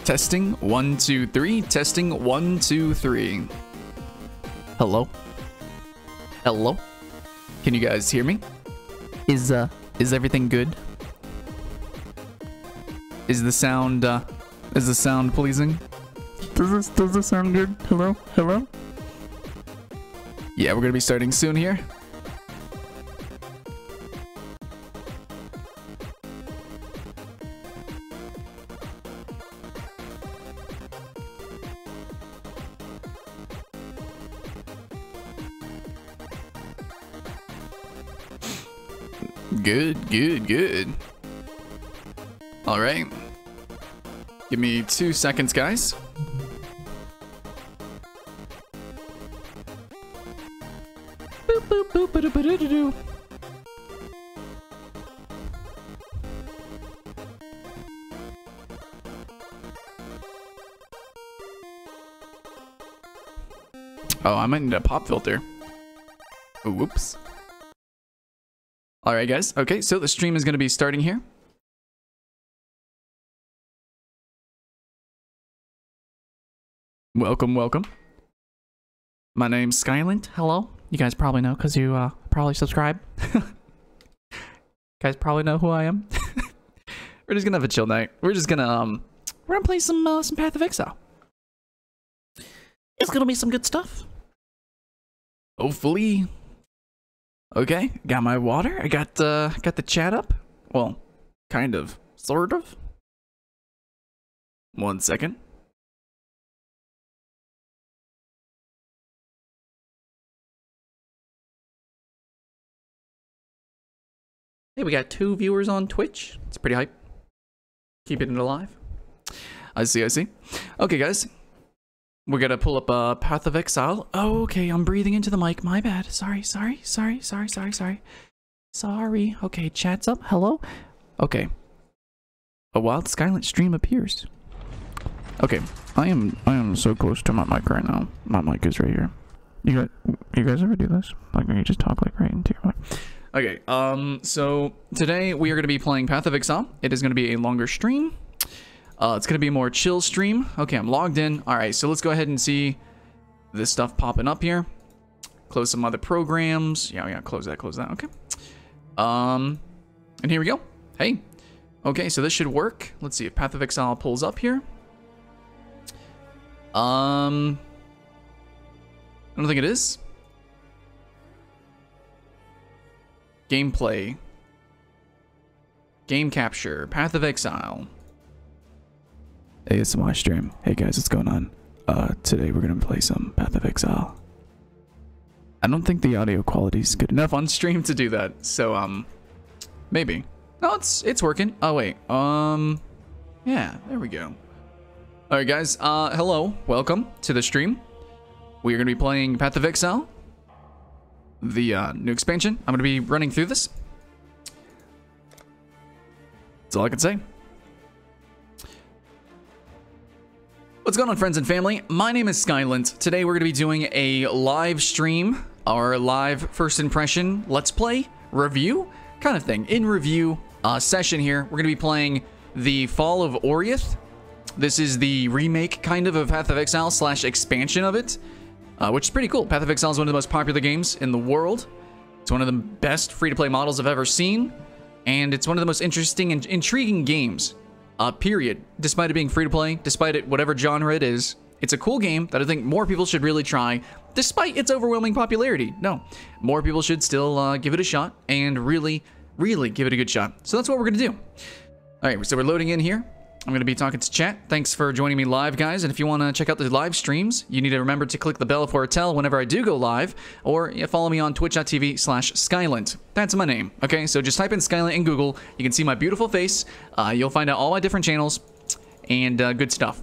Testing 1 2 3. Testing 1 2 3. Hello? Hello? Can you guys hear me? Is everything good? Is the sound pleasing? Does this sound good? Hello? Hello? Yeah, we're gonna be starting soon here. Good. All right. Give me 2 seconds, guys. Boop, boop, boop, ba, da, ba, da, da, do. Oh, I might need a pop filter. Oh, whoops. Alright guys, okay, so the stream is going to be starting here. Welcome. My name's Skylent. Hello. You guys probably know because you probably subscribe. You guys probably know who I am. We're just gonna have a chill night. We're gonna play some Path of Exile. It's gonna be some good stuff. Hopefully. Okay, got my water. I got the chat up. Well, kind of, sort of. 1 second. Hey, we got 2 viewers on Twitch. It's pretty hype. Keeping it alive. I see. Okay, guys. We're gonna pull up Path of Exile. Oh, okay, I'm breathing into the mic. My bad. Sorry. Sorry. Okay, chat's up. Hello? Okay. A wild Skylent stream appears. Okay, I am so close to my mic right now. My mic is right here. You guys ever do this? Like, you just talk like right into your mic. Okay, so today we are gonna be playing Path of Exile. It is gonna be a longer stream. It's gonna be a more chill stream. Okay, I'm logged in. All right, so let's go ahead and see this stuff popping up here. Close some other programs. Yeah, close that. Okay. And here we go. Hey. Okay, so this should work. Let's see if Path of Exile pulls up here. I don't think it is. Gameplay. Game capture. Path of Exile. ASMR stream. Hey guys, what's going on? Today we're gonna play some Path of Exile. I don't think the audio quality is good enough on stream to do that, so maybe. No, it's working. Oh wait, yeah, there we go. All right, guys. Hello, welcome to the stream. We are gonna be playing Path of Exile, the new expansion. I'm gonna be running through this. That's all I can say. What's going on, friends and family? My name is Skylent. Today we're going to be doing a live stream, our live first impression, let's play, review, kind of thing. In review session here, we're going to be playing the Fall of Oriath. This is the remake, kind of Path of Exile / expansion of it, which is pretty cool. Path of Exile is one of the most popular games in the world. It's one of the best free-to-play models I've ever seen, and it's one of the most interesting and intriguing games. Period. Despite it being free to play, despite it whatever genre it is, it's a cool game that I think more people should really try, despite its overwhelming popularity. No, more people should still give it a shot and really give it a good shot. So that's what we're gonna do. All right, so we're loading in here. I'm gonna be talking to chat. Thanks for joining me live, guys. And if you want to check out the live streams, you need to remember to click the bell for a tell whenever I do go live, or follow me on twitch.tv/Skylent. That's my name. Okay, so just type in Skylent in Google. You can see my beautiful face. You'll find out all my different channels and good stuff.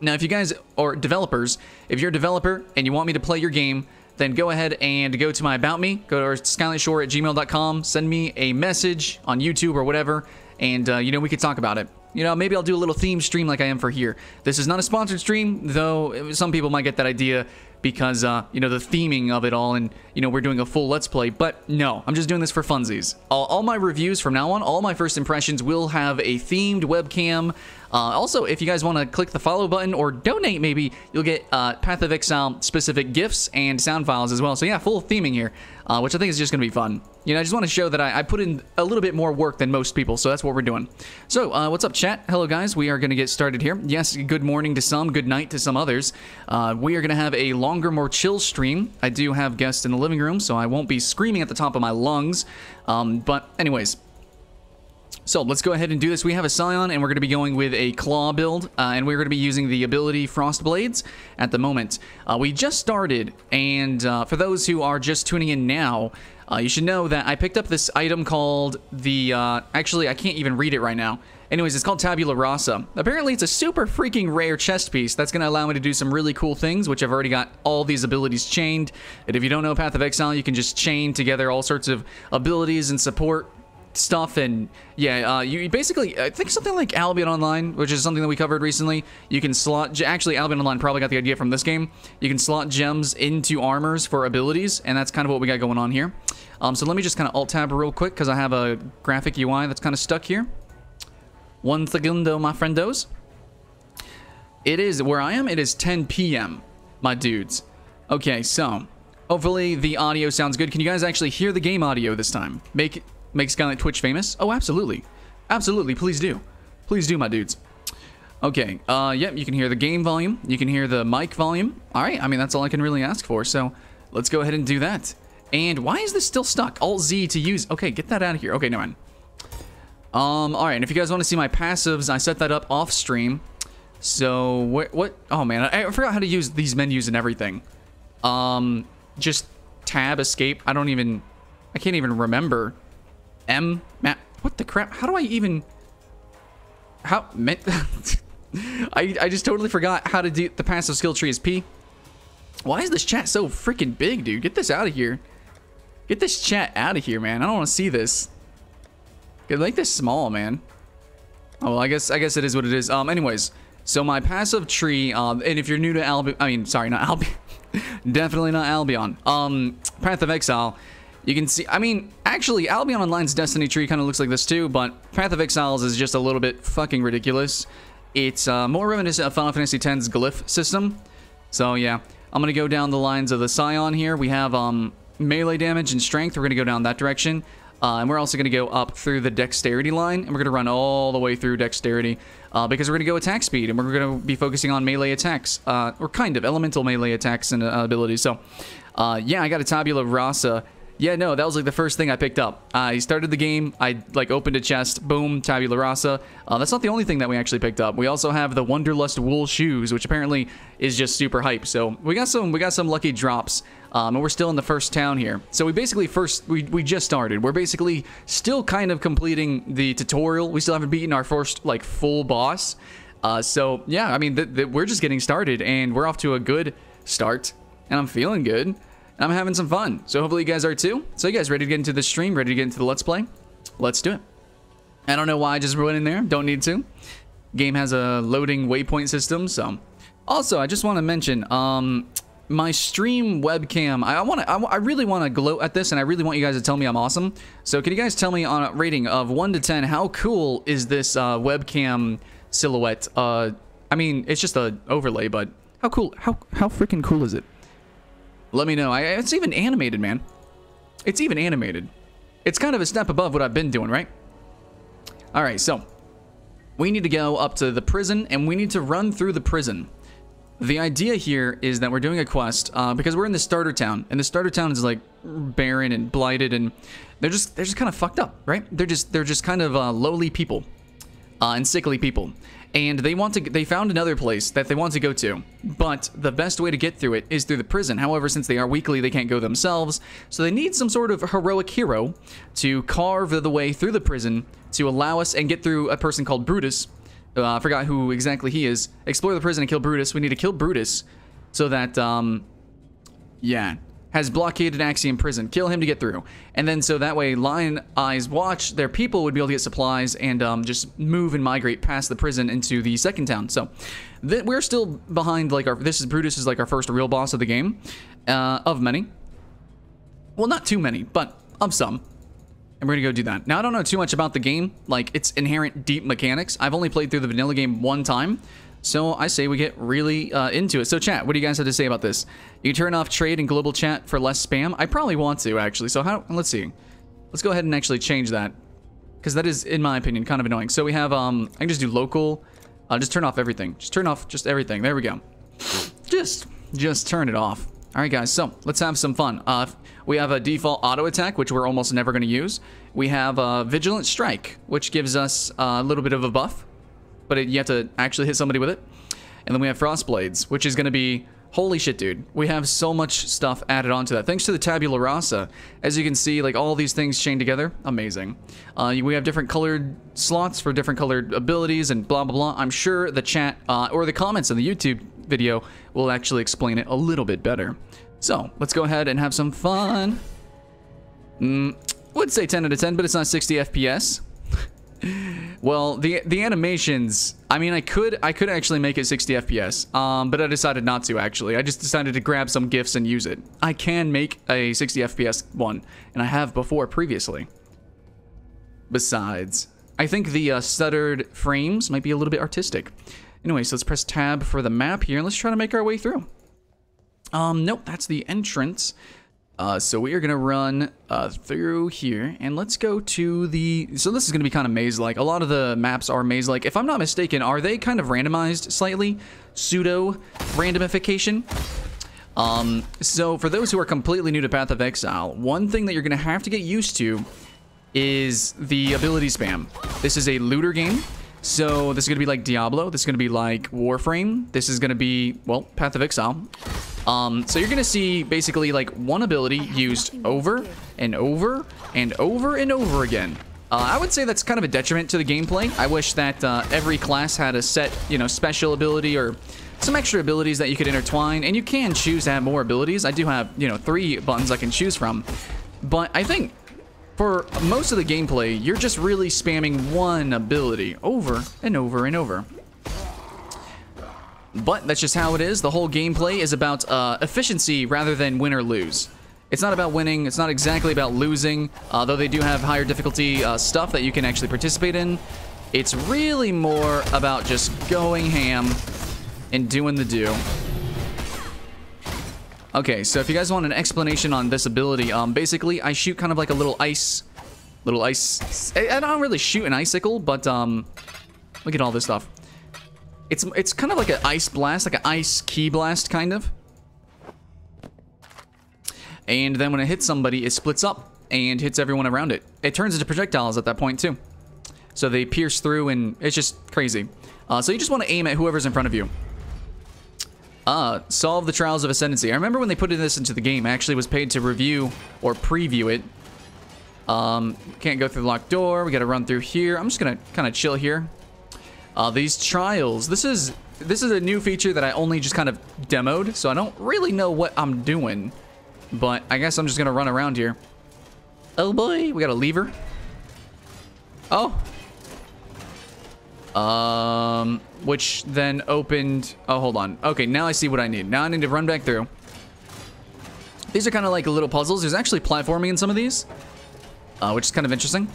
Now, if you guys are developers, if you're a developer and you want me to play your game, then go ahead and go to my About Me. Go to skylentshore@gmail.com. Send me a message on YouTube or whatever, and we could talk about it. Maybe I'll do a little theme stream like I am for here. This is not a sponsored stream, though some people might get that idea because, the theming of it all and, you know, we're doing a full Let's Play, but no, I'm just doing this for funsies. All my reviews from now on, all my first impressions will have a themed webcam. Also, if you guys want to click the follow button or donate, maybe you'll get Path of Exile specific GIFs and sound files as well. So yeah, full theming here, which I think is just going to be fun. You know, I just want to show that I put in a little bit more work than most people, so that's what we're doing. So, what's up, chat? Hello, guys. We are going to get started here. Yes, good morning to some, good night to some others. We are going to have a longer, more chill stream. I do have guests in the living room, so I won't be screaming at the top of my lungs. But anyways... So let's go ahead and do this. We have a Scion, and we're going to be going with a Claw build, and we're going to be using the ability Frost Blades at the moment. We just started, and for those who are just tuning in now, you should know that I picked up this item called the... actually, I can't even read it right now. Anyways, it's called Tabula Rasa. Apparently, it's a super freaking rare chest piece that's going to allow me to do some really cool things, which I've already got all these abilities chained. And if you don't know Path of Exile, you can just chain together all sorts of abilities and support stuff, and yeah, you basically, I think something like Albion Online, which is something that we covered recently, you can slot, actually Albion Online probably got the idea from this game, you can slot gems into armors for abilities, and that's kind of what we got going on here. So let me just kind of alt-tab real quick, because I have a graphic UI that's kind of stuck here. One segundo, my friendos. It is, where I am, it is 10 p.m., my dudes. Okay, so, hopefully the audio sounds good. Can you guys actually hear the game audio this time? Make Skylent Twitch famous? Oh, absolutely. Absolutely, please do. Please do, my dudes. Okay, yep, you can hear the game volume. You can hear the mic volume. All right, I mean, that's all I can really ask for, so let's go ahead and do that. And why is this still stuck? Alt-Z to use. Okay, get that out of here. Okay, never mind. All right, and if you guys want to see my passives, I set that up off stream. So, what? Oh, man, I forgot how to use these menus and everything. Just tab, escape. I can't even remember. What the crap? How do I even... I just totally forgot how to do... The passive skill tree is P. Why is this chat so freaking big, dude? Get this out of here. Get this chat out of here, man. I don't want to see this. Make this small, man. Oh, well, I guess it is what it is. Anyways, so my passive tree, and if you're new to Albion... I mean, sorry, not Albion. Definitely not Albion. Path of Exile... You can see, I mean, actually, Albion Online's Destiny tree kind of looks like this too, but Path of Exiles is just a little bit fucking ridiculous. It's more reminiscent of Final Fantasy X's glyph system. So, yeah, I'm going to go down the lines of the Scion here. We have melee damage and strength. We're going to go down that direction. And we're also going to go up through the dexterity line, and we're going to run all the way through dexterity because we're going to go attack speed, and we're going to be focusing on melee attacks, or kind of elemental melee attacks and abilities. So, yeah, I got a Tabula Rasa. Yeah, no, that was like the first thing I picked up. I started the game, I like opened a chest, boom, Tabula Rasa. That's not the only thing that we actually picked up. We also have the Wanderlust wool shoes, which apparently is just super hype. So we got some lucky drops, and we're still in the first town here. So we basically we just started. We're basically still kind of completing the tutorial. We still haven't beaten our first like full boss. So yeah, I mean, we're just getting started, and we're off to a good start, and I'm feeling good. I'm having some fun, so hopefully you guys are too. So you guys ready to get into the stream? Ready to get into the Let's Play? Let's do it. I don't know why I just went in there. Don't need to. Game has a loading waypoint system, so. Also, I just want to mention, my stream webcam, I really want to gloat at this, and I really want you guys to tell me I'm awesome. So can you guys tell me on a rating of 1 to 10, how cool is this webcam silhouette? I mean, it's just an overlay, but how cool, how freaking cool is it? Let me know. It's even animated, man. It's even animated. It's kind of a step above what I've been doing, right? All right, so we need to go up to the prison, and we need to run through the prison. The idea here is that we're doing a quest because we're in the starter town, and the starter town is like barren and blighted, and they're just kind of fucked up, right? They're just kind of lowly people and sickly people. And they found another place that they want to go to, but the best way to get through it is through the prison. However, since they are weakly, they can't go themselves, so they need some sort of heroic hero to carve the way through the prison to allow us and get through a person called Brutus. I forgot who exactly he is. Explore the prison and kill Brutus. We need to kill Brutus so that, yeah, has blockaded Axiom prison. Kill him to get through. And then so that way Lion Eyes Watch, their people would be able to get supplies and just move and migrate past the prison into the second town. So we're still behind, like, Brutus is like our first real boss of the game, of many. Well, not too many, but of some. And we're gonna go do that. Now, I don't know too much about the game, like its inherent deep mechanics. I've only played through the vanilla game one time, so I say we get really into it. So chat, what do you guys have to say about this? You can turn off trade and global chat for less spam. I probably want to, actually. So let's see. Let's go ahead and actually change that, because that is, in my opinion, kind of annoying. So we have, I can just do local. I'll just turn off everything. Just turn off just everything. There we go. Just turn it off. All right, guys, so let's have some fun. We have a default auto attack, which we're almost never going to use. We have a vigilant strike, which gives us a little bit of a buff, but you have to actually hit somebody with it. And then we have frost blades, which is going to be, holy shit, dude. We have so much stuff added onto that. Thanks to the tabula rasa. As you can see, like all these things chained together. Amazing. We have different colored slots for different colored abilities and blah, blah, blah. I'm sure the chat or the comments on the YouTube video will actually explain it a little bit better. So let's go ahead and have some fun. Would say 10 out of 10, but it's not 60 FPS. Well, the animations, I mean, I could actually make it 60 FPS, but I decided not to, actually. I just decided to grab some GIFs and use it. I can make a 60 FPS one, and I have before previously. Besides, I think the stuttered frames might be a little bit artistic. Anyway, so let's press tab for the map here, and let's try to make our way through. Nope, that's the entrance. So we are gonna run through here, and let's go to the... So this is gonna be kind of maze-like. A lot of the maps are maze-like. If I'm not mistaken, are they kind of randomized slightly? Pseudo-randomification? So for those who are completely new to Path of Exile, one thing that you're gonna have to get used to is the ability spam. This is a looter game. So this is gonna be like Diablo. This is gonna be like Warframe. This is gonna be, well, Path of Exile. So you're gonna see basically like one ability used over and over and over and over again. I would say that's kind of a detriment to the gameplay. I wish that every class had a set, special ability or some extra abilities that you could intertwine, and you can choose to have more abilities. I do have, 3 buttons I can choose from, but I think for most of the gameplay, you're just really spamming one ability over and over and over. But that's just how it is. The whole gameplay is about efficiency rather than win or lose. It's not about winning. It's not exactly about losing, though they do have higher difficulty stuff that you can actually participate in. It's really more about just going ham and doing the do. Okay, so if you guys want an explanation on this ability, basically I shoot kind of like a little ice. I don't really shoot an icicle, but look at all this stuff. It's kind of like an ice blast, like an ice key blast, kind of. And then when it hits somebody, it splits up and hits everyone around it. It turns into projectiles at that point, too. So they pierce through, and it's just crazy. So you just want to aim at whoever's in front of you. Solve the Trials of Ascendancy. I remember when they put this into the game, I actually was paid to review or preview it. Can't go through the locked door. We got to run through here. I'm just going to kind of chill here. These trials, this is a new feature that I only just kind of demoed, so I don't really know what I'm doing, but I guess I'm just gonna run around here. Oh boy, we got a lever. Oh. Which then opened, oh, hold on. Okay, now I see what I need. Now I need to run back through. These are kind of like little puzzles. There's actually platforming in some of these, which is kind of interesting.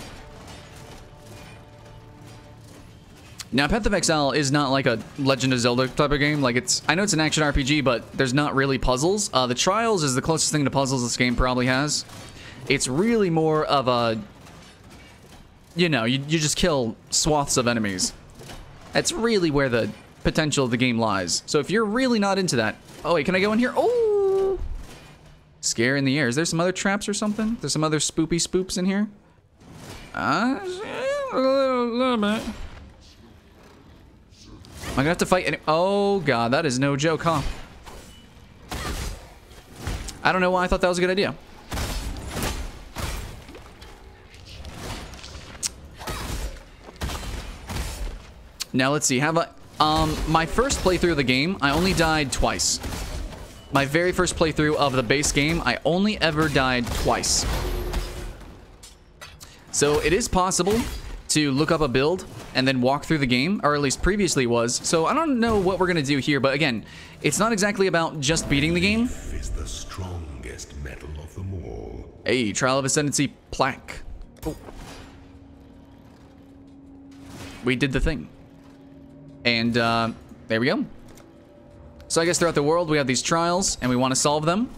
Now, Path of Exile is not like a Legend of Zelda type of game. Like, I know it's an action RPG, but there's not really puzzles. The Trials is the closest thing to puzzles this game probably has. It's really more of a, you just kill swaths of enemies. That's really where the potential of the game lies. So if you're really not into that, oh wait, can I go in here? Oh, scare in the air. Is there some other traps or something? There's some other spoopy spoops in here. A little bit. Am I gonna have to fight any— oh god, that is no joke, huh? I don't know why I thought that was a good idea. Now let's see, have I my first playthrough of the game, I only died twice. My very first playthrough of the base game, I only ever died twice. So it is possible to look up a build and then walk through the game, or at least previously was. So I don't know what we're going to do here, but again, it's not exactly about just beating the game. Is the strongest metal of them all. Hey, Trial of Ascendancy plaque. Oh. We did the thing. And there we go. So I guess throughout the world we have these trials and we want to solve them.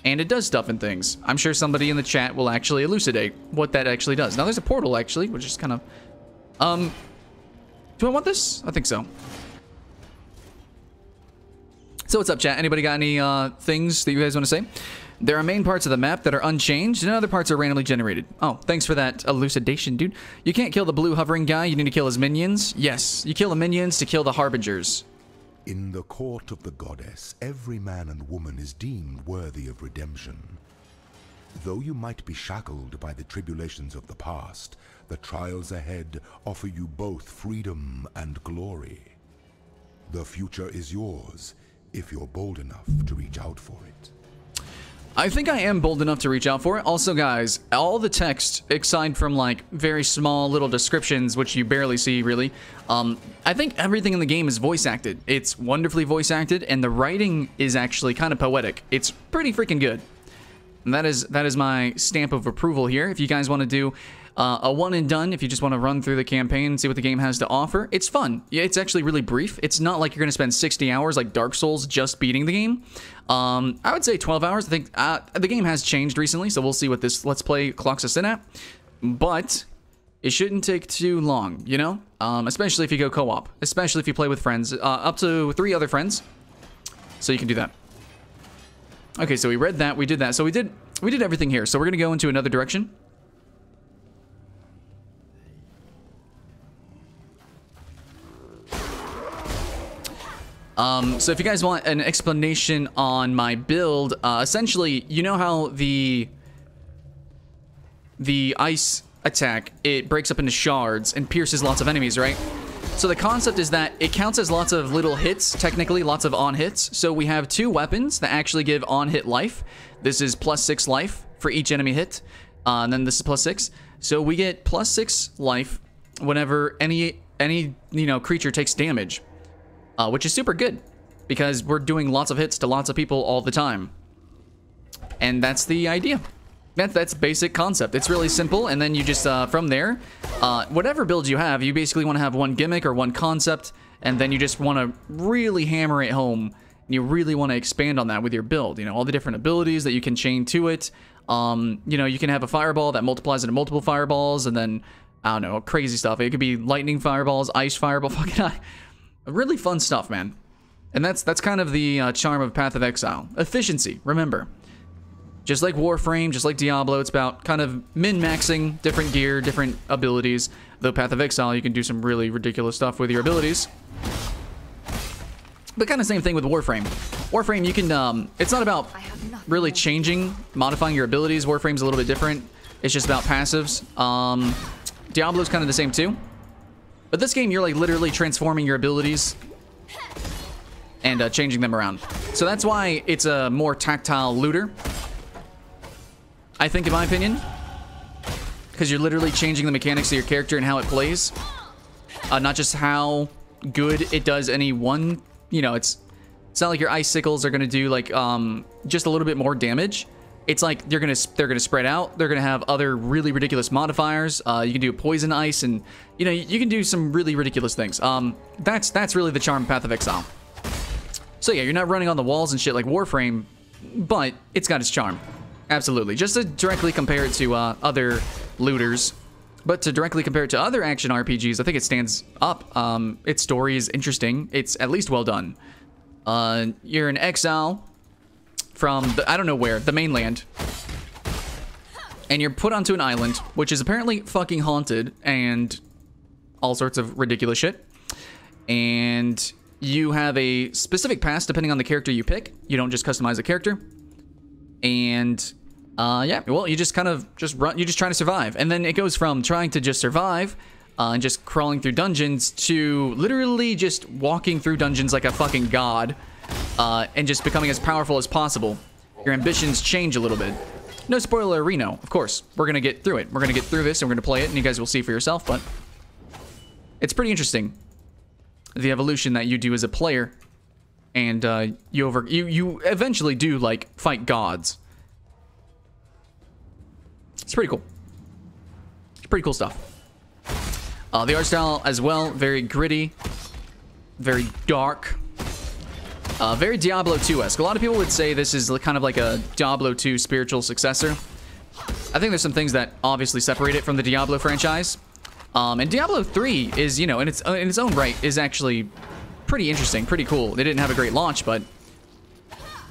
And it does stuff and things. I'm sure somebody in the chat will actually elucidate what that actually does. Now there's a portal actually, which is kind of... do I want this? I think so. So what's up, chat? Anybody got any things that you guys want to say? There are main parts of the map that are unchanged, and other parts are randomly generated. Oh, thanks for that elucidation, dude. You can't kill the blue hovering guy, you need to kill his minions. Yes, you kill the minions to kill the harbingers. In the court of the goddess, every man and woman is deemed worthy of redemption. Though you might be shackled by the tribulations of the past, the trials ahead offer you both freedom and glory. The future is yours, if you're bold enough to reach out for it. I think I am bold enough to reach out for it. Also, guys, all the text, aside from like very small little descriptions, which you barely see really, I think everything in the game is voice acted. It's wonderfully voice acted, and the writing is actually kind of poetic. It's pretty freaking good. And that is my stamp of approval here. If you guys want to do a one and done, if you just want to run through the campaign and see what the game has to offer, it's fun. Yeah, it's actually really brief. It's not like you're going to spend 60 hours like Dark Souls just beating the game. I would say 12 hours. I think the game has changed recently, so we'll see what this Let's Play clocks us in at. But it shouldn't take too long, you know? Especially if you go co-op. Especially if you play with friends. Up to 3 other friends. So you can do that. Okay, so we read that. We did that. So we did everything here. So we're going to go into another direction. So if you guys want an explanation on my build, essentially, you know how the ice attack, it breaks up into shards and pierces lots of enemies, right? So the concept is that it counts as lots of little hits, technically, lots of on-hits. So we have 2 weapons that actually give on-hit life. This is +6 life for each enemy hit, and then this is +6. So we get +6 life whenever any creature takes damage. Which is super good, because we're doing lots of hits to lots of people all the time. And that's the idea. That's basic concept. It's really simple, and then you just, from there, whatever build you have, you basically want to have one gimmick or one concept, and then you just want to really hammer it home. You really want to expand on that with your build. You know, all the different abilities that you can chain to it. You know, you can have a fireball that multiplies into multiple fireballs, and then, I don't know, crazy stuff. It could be lightning fireballs, ice fireball, fucking really fun stuff, man. And that's kind of the charm of Path of Exile. Efficiency, remember. Just like Warframe, just like Diablo, it's about kind of min-maxing different gear, different abilities. Though Path of Exile, you can do some really ridiculous stuff with your abilities. But kind of same thing with Warframe. Warframe, you can, it's not about really changing, modifying your abilities. Warframe's a little bit different. It's just about passives. Diablo's kind of the same too. But this game, you're like literally transforming your abilities and changing them around. So that's why it's a more tactile looter, I think, in my opinion. Because you're literally changing the mechanics of your character and how it plays. Not just how good it does any one, you know, it's not like your icicles are going to do like just a little bit more damage. It's like they're gonna spread out. They're gonna have other really ridiculous modifiers. You can do poison ice, and you know you can do some really ridiculous things. That's really the charm of Path of Exile. So yeah, you're not running on the walls and shit like Warframe, but it's got its charm. Absolutely. Just to directly compare it to other looters, but to directly compare it to other action RPGs, I think it stands up. Its story is interesting. It's at least well done. You're in exile from the, I don't know where, the mainland. And you're put onto an island, which is apparently fucking haunted and all sorts of ridiculous shit. And you have a specific pass depending on the character you pick. You don't just customize a character. And yeah, well, you just kind of run, you're just trying to survive. And then it goes from trying to just survive and just crawling through dungeons to literally just walking through dungeons like a fucking god. And just becoming as powerful as possible. Your ambitions change a little bit. No spoiler, Reno. Of course, we're going to get through it. We're going to get through this, and we're going to play it, and you guys will see for yourself, but it's pretty interesting, the evolution that you do as a player, and you eventually do, like, fight gods. It's pretty cool. It's pretty cool stuff. The art style as well, very gritty, very dark, very Diablo 2-esque. A lot of people would say this is kind of like a Diablo 2 spiritual successor. I think there's some things that obviously separate it from the Diablo franchise. And Diablo 3 is, you know, in its own right, is actually pretty interesting, pretty cool. They didn't have a great launch, but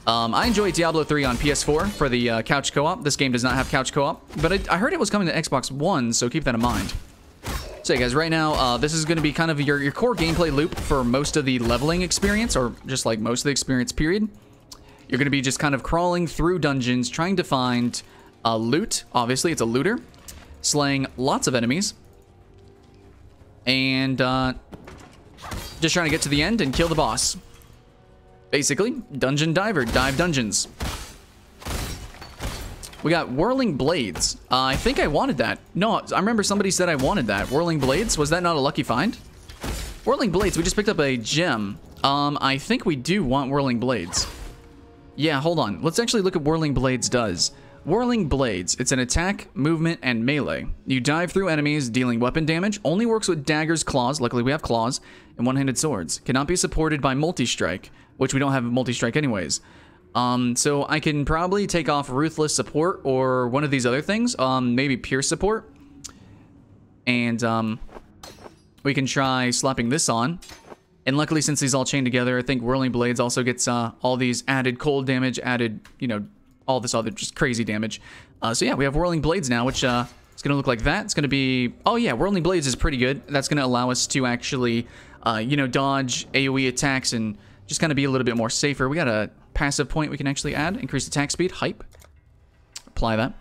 I enjoyed Diablo 3 on PS4 for the couch co-op. This game does not have couch co-op, but I heard it was coming to Xbox One, so keep that in mind. So yeah, guys, right now, this is going to be kind of your core gameplay loop for most of the leveling experience, or just like most of the experience period. You're going to be just kind of crawling through dungeons, trying to find loot. Obviously, it's a looter. Slaying lots of enemies. And just trying to get to the end and kill the boss. Basically, dungeon diver, dive dungeons. We got Whirling Blades. I think I wanted that. No, I remember somebody said I wanted that. Whirling Blades? Was that not a lucky find? Whirling Blades, we just picked up a gem. I think we do want Whirling Blades. Yeah, hold on. Let's actually look at what Whirling Blades does. Whirling Blades. It's an attack, movement, and melee. You dive through enemies, dealing weapon damage. Only works with daggers, claws. Luckily, we have claws. And one-handed swords. Cannot be supported by multi-strike, which we don't have multi-strike anyways. So I can probably take off Ruthless Support or one of these other things. Maybe Pierce Support. And, we can try slapping this on. And luckily, since these all chain together, I think Whirling Blades also gets, all these added cold damage, added, you know, all this other just crazy damage. So yeah, we have Whirling Blades now, which, it's gonna look like that. It's gonna be, oh yeah, Whirling Blades is pretty good. That's gonna allow us to actually, you know, dodge AoE attacks and just kind of be a little bit more safer. We got a passive point we can actually add. Increase attack speed. Hype. Apply that.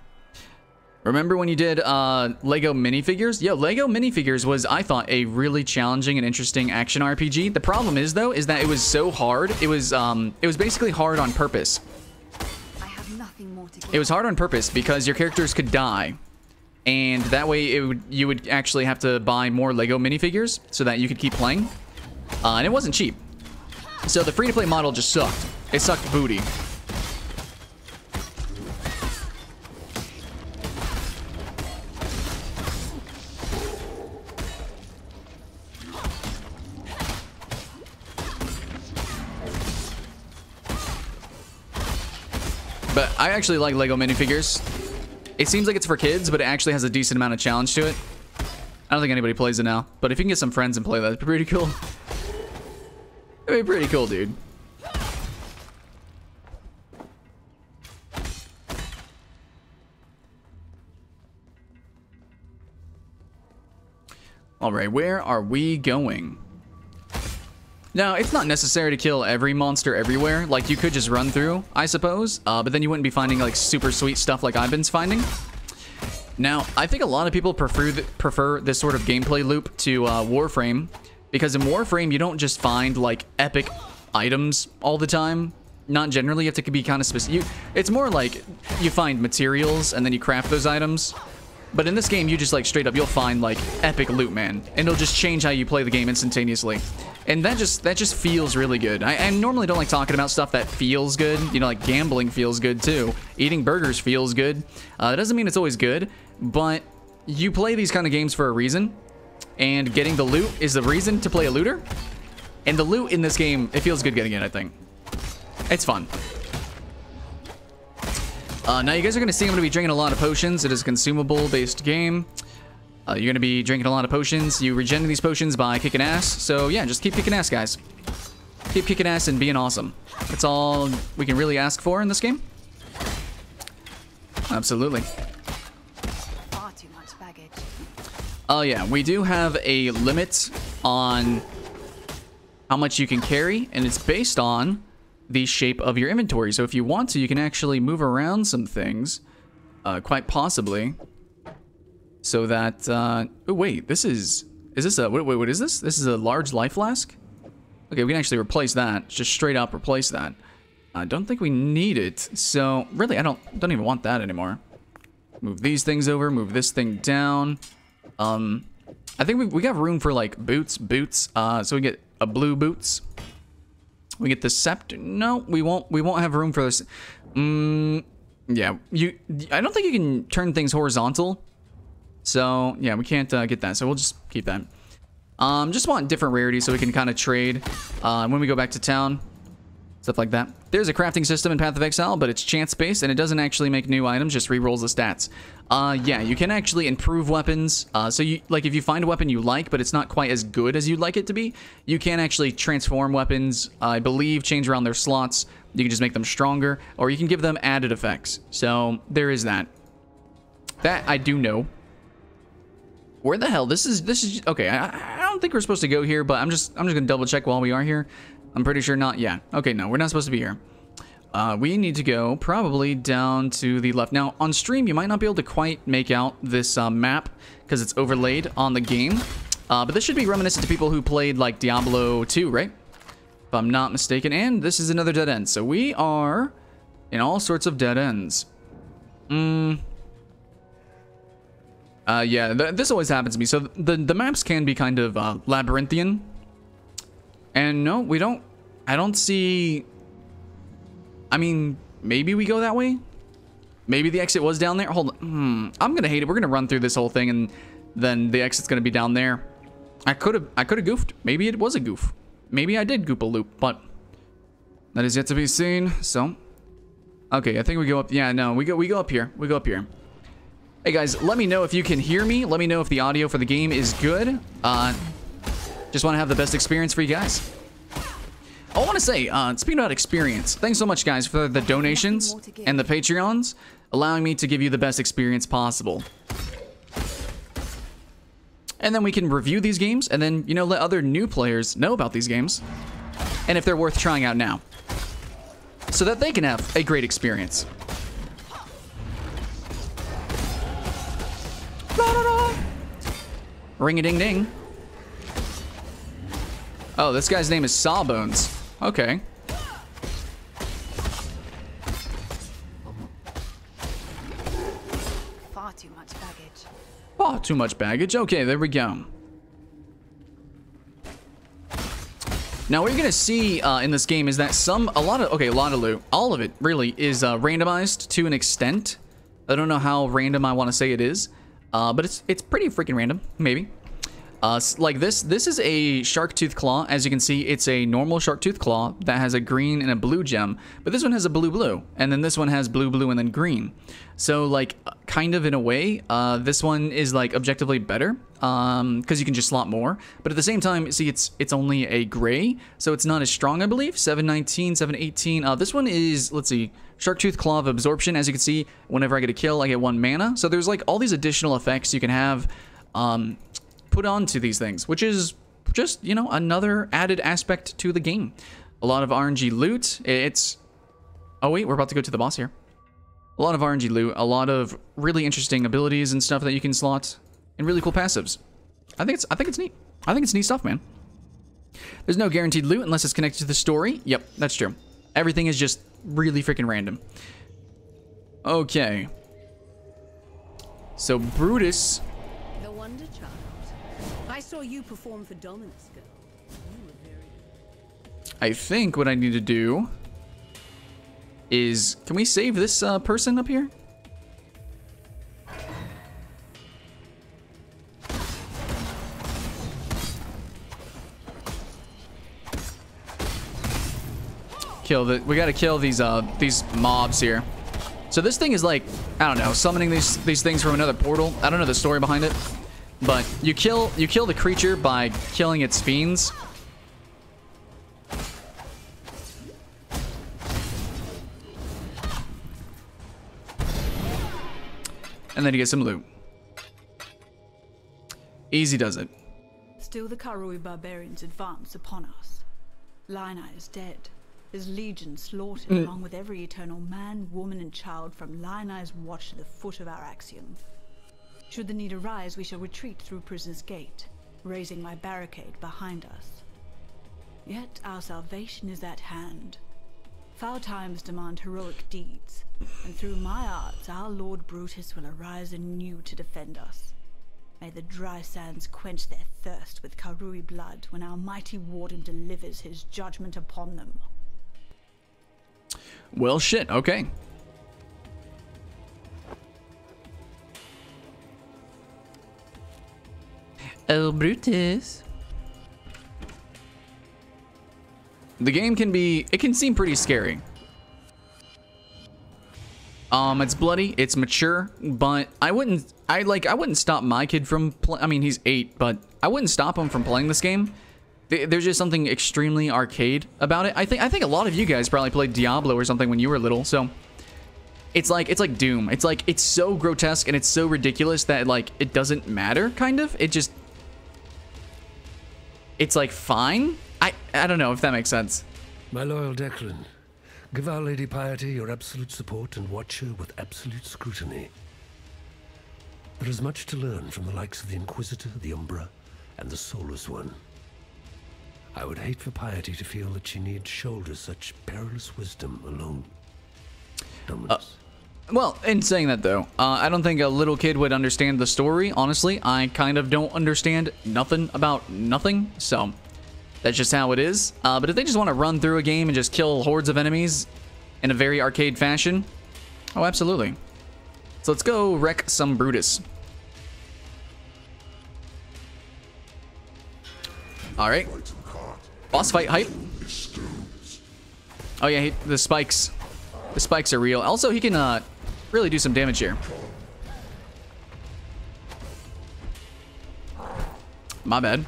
Remember when you did Lego minifigures? Yo, Lego minifigures was, I thought, a really challenging and interesting action RPG. The problem is, though, is that it was so hard. It was basically hard on purpose. I have nothing more to give. It was hard on purpose because your characters could die. And that way, you would actually have to buy more Lego minifigures so that you could keep playing. And it wasn't cheap. So the free-to-play model just sucked. It sucked booty. But I actually like Lego minifigures. It seems like it's for kids, but it actually has a decent amount of challenge to it. I don't think anybody plays it now, but if you can get some friends and play that, it'd be pretty cool. It'd be pretty cool, dude. Alright, where are we going? Now, it's not necessary to kill every monster everywhere. Like, you could just run through, I suppose. But then you wouldn't be finding, like, super sweet stuff like I've been finding. Now, I think a lot of people prefer this sort of gameplay loop to Warframe. Because in Warframe, you don't just find, like, epic items all the time. Not generally. You have to be kind of specific. It's more like you find materials and then you craft those items. But in this game, you just, like, straight up, you'll find, like, epic loot, man. And it'll just change how you play the game instantaneously. And that just feels really good. I normally don't like talking about stuff that feels good. You know, like gambling feels good, too. Eating burgers feels good. That doesn't mean it's always good. But you play these kind of games for a reason. And getting the loot is the reason to play a looter. And the loot in this game, it feels good getting it, I think. It's fun. Now you guys are going to see I'm going to be drinking a lot of potions. It is a consumable-based game. You're going to be drinking a lot of potions. You regen these potions by kicking ass. So yeah, just keep kicking ass, guys. Keep kicking ass and being awesome. That's all we can really ask for in this game. Absolutely. Far too much baggage. Oh yeah, we do have a limit on how much you can carry, and it's based on the shape of your inventory. So if you want to, you can actually move around some things, quite possibly, so that, oh wait, is this a, wait, what is this? This is a large life flask? Okay, we can actually replace that, just straight up replace that. I don't think we need it. So really, I don't even want that anymore. Move these things over. Move this thing down. I think we got room for like boots. So we get a blue boots. We get the scepter. No, we won't have room for this. Yeah, I don't think you can turn things horizontal. So yeah, we can't get that. So we'll just keep that. Just want different rarities so we can kind of trade when we go back to town. Stuff like that. There's a crafting system in Path of Exile, but it's chance-based, and it doesn't actually make new items, just re-rolls the stats. Yeah, you can actually improve weapons. So you like if you find a weapon you like, but it's not quite as good as you'd like it to be, you can actually transform weapons, I believe, change around their slots. You can just make them stronger, or you can give them added effects. So there is that. That I do know. Where the hell? This is okay. I don't think we're supposed to go here, but I'm just gonna double check while we are here. I'm pretty sure not. Yeah. Okay, no, we're not supposed to be here. We need to go probably down to the left. Now, on stream, you might not be able to quite make out this map because it's overlaid on the game. But this should be reminiscent to people who played, like, Diablo 2, right? If I'm not mistaken. And this is another dead end. So we are in all sorts of dead ends. Yeah, this always happens to me. So the maps can be kind of labyrinthian. And no, we don't... I don't see... I mean, maybe we go that way? Maybe the exit was down there? Hold on. I'm gonna hate it. We're gonna run through this whole thing and then the exit's gonna be down there. I could have goofed. Maybe it was a goof. Maybe I did goop a loop, but that is yet to be seen. So, okay, I think we go up. Yeah, no, we go up here. We go up here. Hey guys, let me know if you can hear me. Let me know if the audio for the game is good. Just want to have the best experience for you guys. I want to say, speaking about experience, thanks so much guys for the donations and the Patreons, allowing me to give you the best experience possible. And then we can review these games and then, you know, let other new players know about these games and if they're worth trying out now, so that they can have a great experience. Ring-a-ding-ding. Oh, this guy's name is Sawbones. Okay. Far too much baggage. Oh, too much baggage. Okay, there we go. Now, what you're gonna see in this game is that a lot of loot, all of it really is randomized to an extent. I don't know how random I want to say it is, but it's pretty freaking random, maybe. Like this is a shark tooth claw. As you can see, it's a normal shark tooth claw that has a green and a blue gem, but this one has a blue, and then this one has blue, and then green. So like, kind of in a way, this one is like objectively better, because you can just slot more. But at the same time, see, it's only a gray, so it's not as strong, I believe. 719, 718. This one is, let's see, shark tooth claw of absorption. As you can see, whenever I get a kill, I get 1 mana. So there's like all these additional effects you can have, put onto these things, which is just, you know, another added aspect to the game. A lot of RNG loot. Oh wait, we're about to go to the boss here. A lot of RNG loot, a lot of really interesting abilities and stuff that you can slot, and really cool passives. I think it's neat. I think it's neat stuff, man. There's no guaranteed loot unless it's connected to the story. Yep, that's true. Everything is just really freaking random. Okay. So Brutus. I saw you perform for Dominus, girl. You were very good. I think what I need to do is, can we save this person up here? We gotta kill these mobs here. So this thing is like, I don't know, summoning these things from another portal. I don't know the story behind it. But you kill the creature by killing its fiends. And then you get some loot. Easy does it. Still the Karui barbarians advance upon us. Lina is dead. His legion slaughtered along with every eternal man, woman, and child from Lina's watch to the foot of our axiom. Should the need arise, we shall retreat through Prisoner's Gate, raising my barricade behind us. Yet our salvation is at hand. Foul times demand heroic deeds, and through my arts our Lord Brutus will arise anew to defend us. May the dry sands quench their thirst with Karui blood when our mighty warden delivers his judgment upon them. Well, shit, okay. Oh, Brutus. The game it can seem pretty scary. It's bloody, it's mature, but I wouldn't stop my kid from I mean, he's 8, but I wouldn't stop him from playing this game. There's just something extremely arcade about it. I think a lot of you guys probably played Diablo or something when you were little, so it's like Doom. It's so grotesque and it's so ridiculous that like it doesn't matter, kind of. It's like fine. I don't know if that makes sense. My loyal Declan, give Our Lady Piety your absolute support and watch her with absolute scrutiny. There is much to learn from the likes of the Inquisitor, the Umbra, and the Soulless One. I would hate for Piety to feel that she needs shoulder such perilous wisdom alone. Dominus. Well, in saying that though, I don't think a little kid would understand the story. Honestly, I kind of don't understand nothing about nothing, so that's just how it is. But if they just want to run through a game and just kill hordes of enemies in a very arcade fashion, oh, absolutely. So let's go wreck some Brutus. All right. Boss fight hype. Oh yeah, the spikes. The spikes are real. Also, he can really do some damage here. My bad.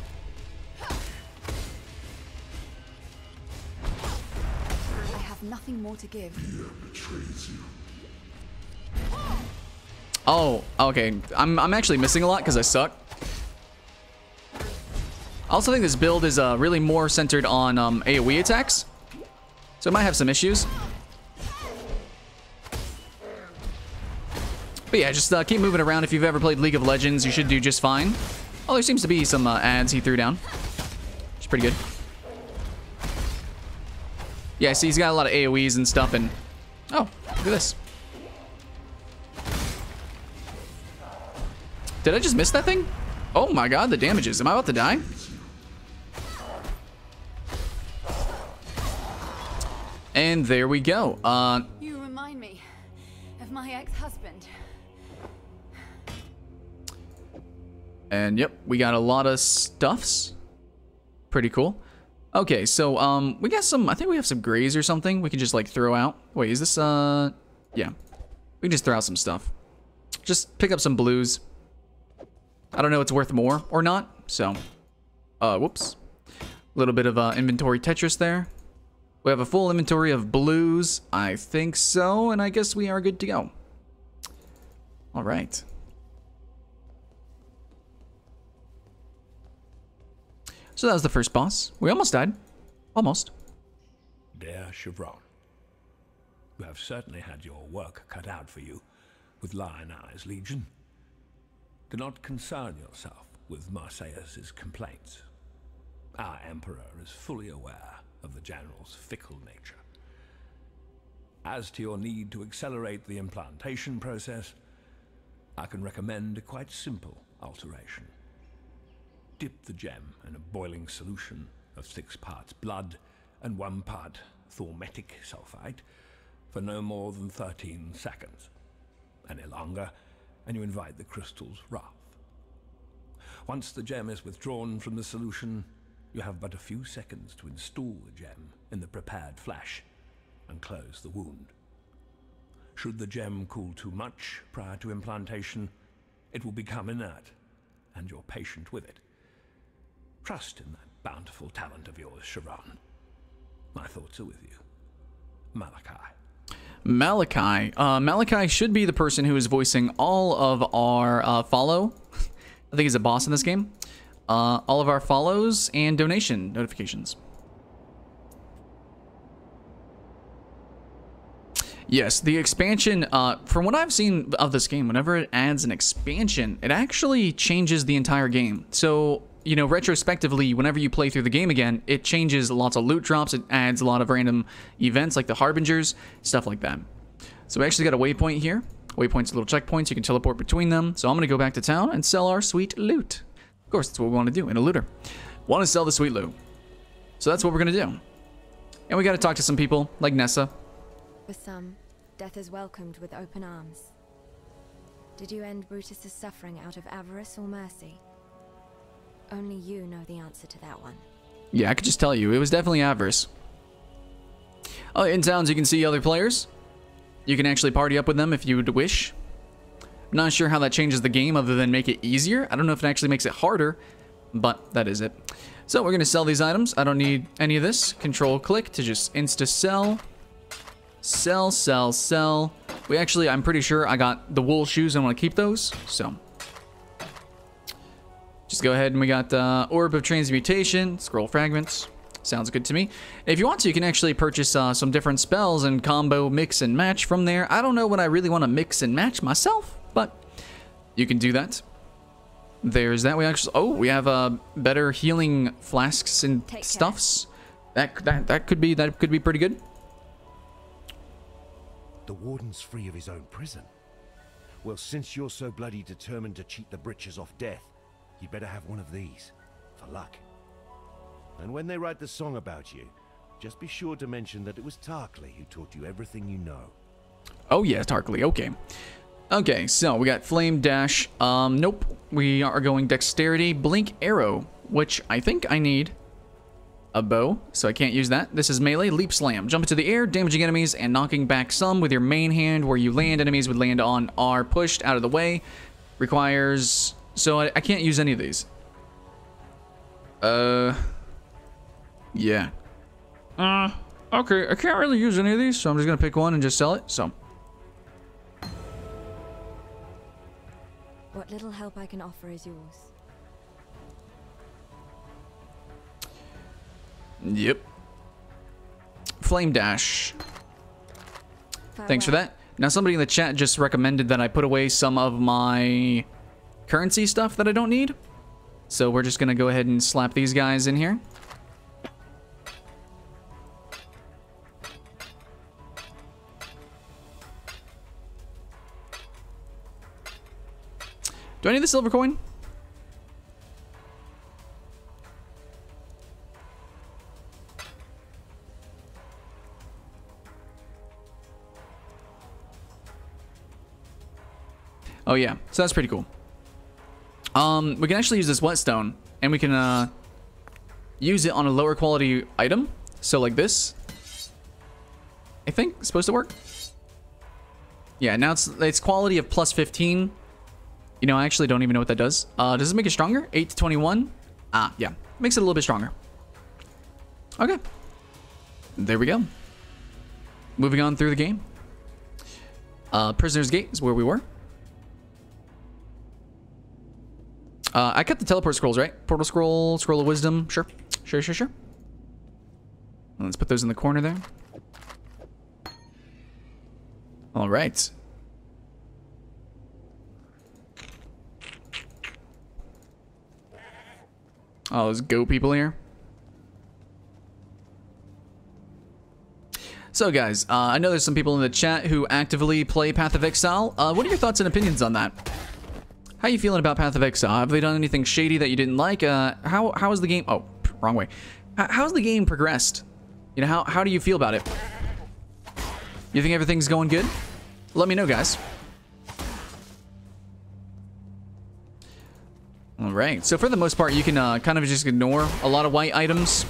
I have nothing more to give. Oh, okay. I'm actually missing a lot because I suck. I also think this build is really more centered on AoE attacks, so it might have some issues. But yeah, just keep moving around. If you've ever played League of Legends, you should do just fine. Oh, there seems to be some ads he threw down, which is pretty good. Yeah, see, he's got a lot of AoEs and stuff, and oh, look at this. Did I just miss that thing? Oh my god, the damages. Am I about to die? And there we go. You remind me of my ex-husband. And yep, we got a lot of stuffs. Pretty cool. Okay, so we got some, I think we have some grays or something we can just like throw out. Wait, is this yeah. We can just throw out some stuff. Just pick up some blues. I don't know if it's worth more or not, so whoops. A little bit of inventory Tetris there. We have a full inventory of blues. I think so, and I guess we are good to go. All right. So that was the first boss. We almost died. Almost. Dear Chevron, you have certainly had your work cut out for you with Lion Eye's Legion. Do not concern yourself with Marseilles' complaints. Our Emperor is fully aware of the General's fickle nature. As to your need to accelerate the implantation process, I can recommend a quite simple alteration. Dip the gem in a boiling solution of 6 parts blood and 1 part thormetic sulfite for no more than 13 seconds. Any longer, and you invite the crystal's wrath. Once the gem is withdrawn from the solution, you have but a few seconds to install the gem in the prepared flesh and close the wound. Should the gem cool too much prior to implantation, it will become inert, and your patient with it. Trust in that bountiful talent of yours, Sharon. My thoughts are with you. Malachi. Malachi. Malachi should be the person who is voicing all of our follow. I think he's a boss in this game. All of our follows and donation notifications. Yes, the expansion, from what I've seen of this game, whenever it adds an expansion, it actually changes the entire game. So you know, retrospectively, whenever you play through the game again, it changes lots of loot drops. It adds a lot of random events like the Harbingers, stuff like that. So we actually got a waypoint here. Waypoints are little checkpoints. You can teleport between them. So I'm going to go back to town and sell our sweet loot. Of course, that's what we want to do in a looter. Want to sell the sweet loot. So that's what we're going to do. And we got to talk to some people, like Nessa. For some, death is welcomed with open arms. Did you end Brutus's suffering out of avarice or mercy? Only you know the answer to that one. Yeah, I could just tell you. It was definitely avarice. Oh, in towns, you can see other players. You can actually party up with them if you would wish. I'm not sure how that changes the game other than make it easier. I don't know if it actually makes it harder, but that is it. So we're going to sell these items. I don't need any of this. Control-click to just insta-sell. Sell, sell, sell. We actually, I'm pretty sure I got the wool shoes. I want to keep those, so. Just go ahead and we got Orb of Transmutation, Scroll Fragments. Sounds good to me. If you want to, you can actually purchase some different spells and combo mix and match from there. I don't know what I really want to mix and match myself, but you can do that. There's that. We actually, oh, we have better healing flasks and stuffs. That could be pretty good. The warden's free of his own prison. Well, since you're so bloody determined to cheat the britches off death, you'd better have one of these, for luck. And when they write the song about you, just be sure to mention that it was Tarkley who taught you everything you know. Oh yeah, Tarkley, okay. Okay, so we got Flame Dash. Nope. We are going Dexterity, Blink Arrow, which I think I need a bow, so I can't use that. This is Melee, Leap Slam. Jump into the air, damaging enemies and knocking back some with your main hand. Where you land, enemies would land on are pushed out of the way. Requires... So I can't use any of these. Yeah. Okay, I can't really use any of these, so I'm just gonna pick one and just sell it, so. What little help I can offer is yours. Yep. Flame Dash. Thanks for that. Now somebody in the chat just recommended that I put away some of my currency stuff that I don't need. So we're just gonna go ahead and slap these guys in here. Do I need the silver coin? Oh yeah, so that's pretty cool. We can actually use this whetstone, and we can use it on a lower quality item. So like this, I think it's supposed to work. Yeah, now it's quality of plus 15. You know, I actually don't even know what that does. Does it make it stronger? 8 to 21. Ah, yeah, makes it a little bit stronger. Okay, there we go. Moving on through the game. Prisoner's Gate is where we were. I kept the teleport scrolls, right? Portal scroll, scroll of wisdom. Sure. Sure. Let's put those in the corner there. All right. Oh, those go people here. So guys, I know there's some people in the chat who actively play Path of Exile. What are your thoughts and opinions on that? How are you feeling about Path of Exile? Have they done anything shady that you didn't like? How is the game... Oh, wrong way. How's the game progressed? You know, how do you feel about it? You think everything's going good? Let me know, guys. All right. So for the most part, you can kind of just ignore a lot of white items.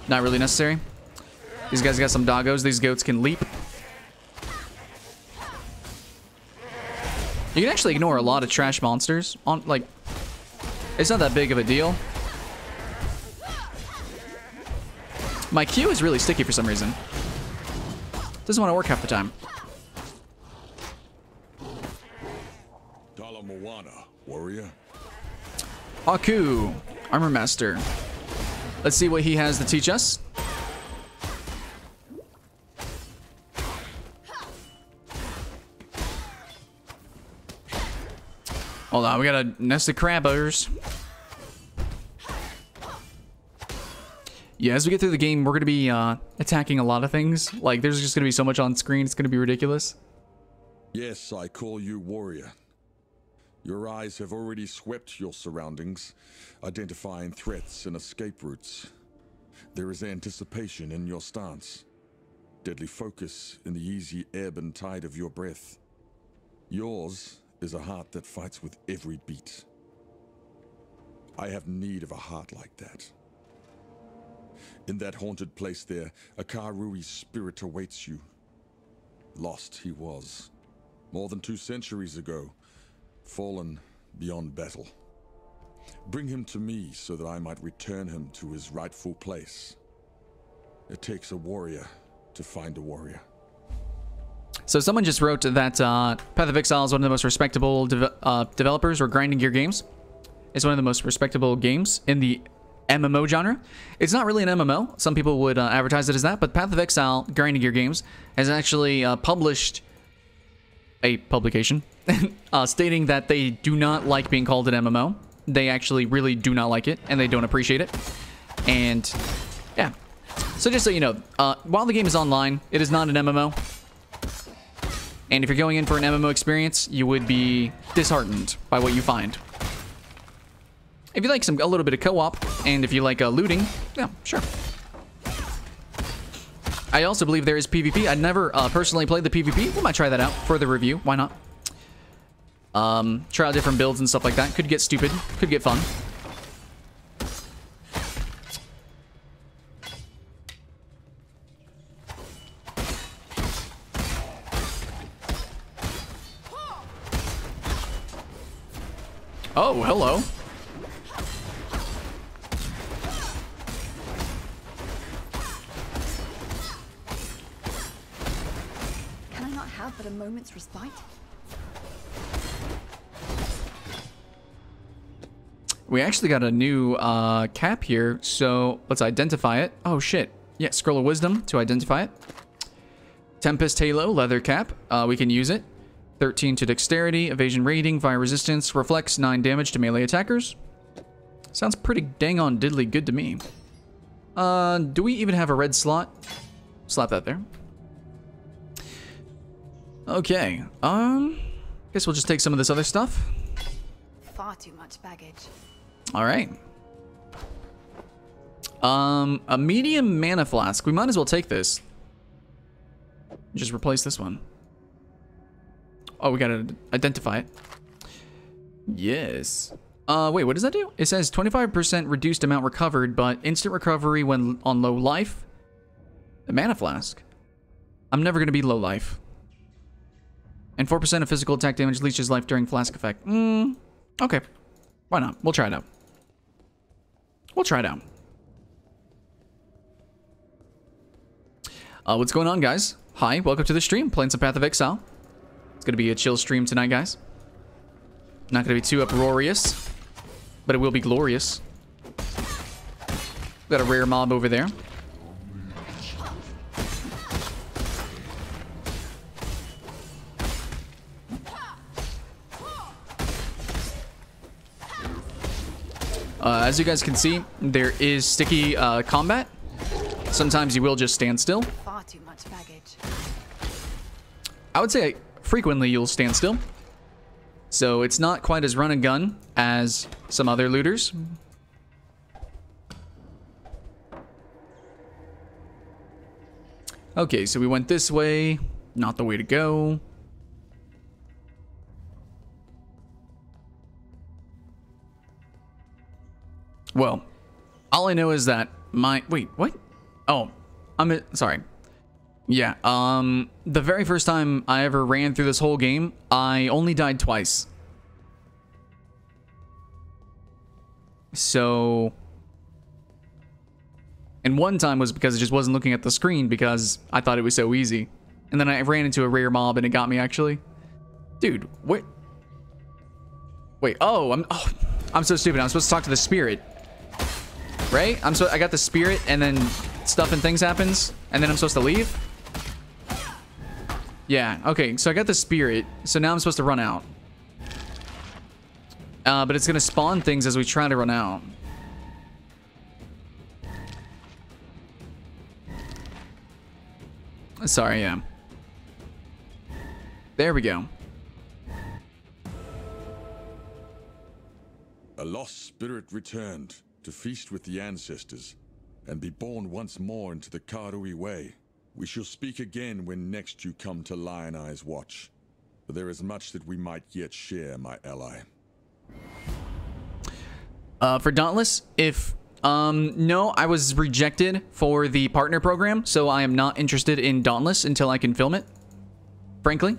Not really necessary. These guys got some doggos. These goats can leap. You can actually ignore a lot of trash monsters. Like, it's not that big of a deal. My Q is really sticky for some reason. Doesn't want to work half the time. Moana, warrior. Aku, Armor Master. Let's see what he has to teach us. Hold on, we got a nest of crabbers. Yeah, as we get through the game, we're going to be attacking a lot of things. Like, there's just going to be so much on screen, it's going to be ridiculous. Yes, I call you warrior. Your eyes have already swept your surroundings, identifying threats and escape routes. There is anticipation in your stance, deadly focus in the easy ebb and tide of your breath. Yours is a heart that fights with every beat. I have need of a heart like that. In that haunted place there, a Karui's spirit awaits you. Lost he was, more than 2 centuries ago, fallen beyond battle. Bring him to me so that I might return him to his rightful place. It takes a warrior to find a warrior. So someone just wrote that Path of Exile is one of the most respectable developers, or Grinding Gear Games. It's one of the most respectable games in the MMO genre. It's not really an MMO. Some people would advertise it as that, but Path of Exile, Grinding Gear Games, has actually published a publication stating that they do not like being called an MMO. They actually really do not like it, and they don't appreciate it. And yeah, so just so you know, while the game is online, it is not an MMO. And if you're going in for an MMO experience, you would be disheartened by what you find. If you like a little bit of co-op, and if you like looting, yeah, sure. I also believe there is PvP. I'd never personally played the PvP. We might try that out for the review. Why not? Try out different builds and stuff like that. Could get stupid. Could get fun. Oh, hello. Can I not have but a moment's respite? We actually got a new cap here, so let's identify it. Oh shit. Yeah, Scroll of Wisdom to identify it. Tempest Halo, leather cap. We can use it. 13 to dexterity, evasion rating, fire resistance, reflects 9 damage to melee attackers. Sounds pretty dang on diddly good to me. Do we even have a red slot? Slap that there. Okay. Guess we'll just take some of this other stuff. Far too much baggage. All right. A medium mana flask. We might as well take this. Just replace this one. Oh, we gotta identify it. Yes. Wait, what does that do? It says 25% reduced amount recovered, but instant recovery when on low life. A mana flask. I'm never gonna be low life. And 4% of physical attack damage leeches life during flask effect. Okay. Why not? We'll try it out. We'll try it out. What's going on, guys? Hi, welcome to the stream. Playing some Path of Exile. It's gonna be a chill stream tonight, guys. Not gonna be too uproarious, but it will be glorious. Got a rare mob over there. As you guys can see, there is sticky combat. Sometimes you will just stand still. Far too much baggage. I would say frequently you'll stand still. So it's not quite as run and gun as some other looters. Okay, so we went this way. Not the way to go. Well, all I know is that wait, what? Oh, sorry. Yeah, the very first time I ever ran through this whole game, I only died twice. So, and one time was because I just wasn't looking at the screen because I thought it was so easy. And then I ran into a rare mob and it got me actually. Dude, what? Wait, I'm so stupid. I'm supposed to talk to the spirit. Right? I got the spirit and then stuff and things happens and then I'm supposed to leave? Yeah, okay, so I got the spirit, so now I'm supposed to run out. But it's gonna spawn things as we try to run out. Sorry, yeah. There we go. A lost spirit returned to feast with the ancestors and be born once more into the Karui way. We shall speak again when next you come to Lion Eye's watch. For there is much that we might yet share, my ally. For Dauntless, if no, I was rejected for the partner program, so I am not interested in Dauntless until I can film it, frankly.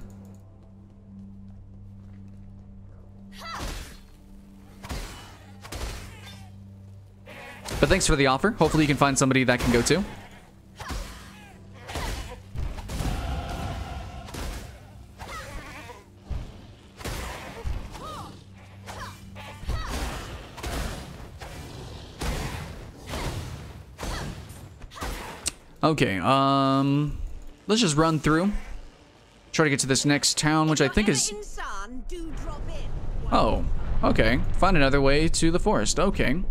But thanks for the offer. Hopefully you can find somebody that can go too. Okay, let's just run through. Try to get to this next town, which I think is... Oh, okay. Find another way to the forest. Okay.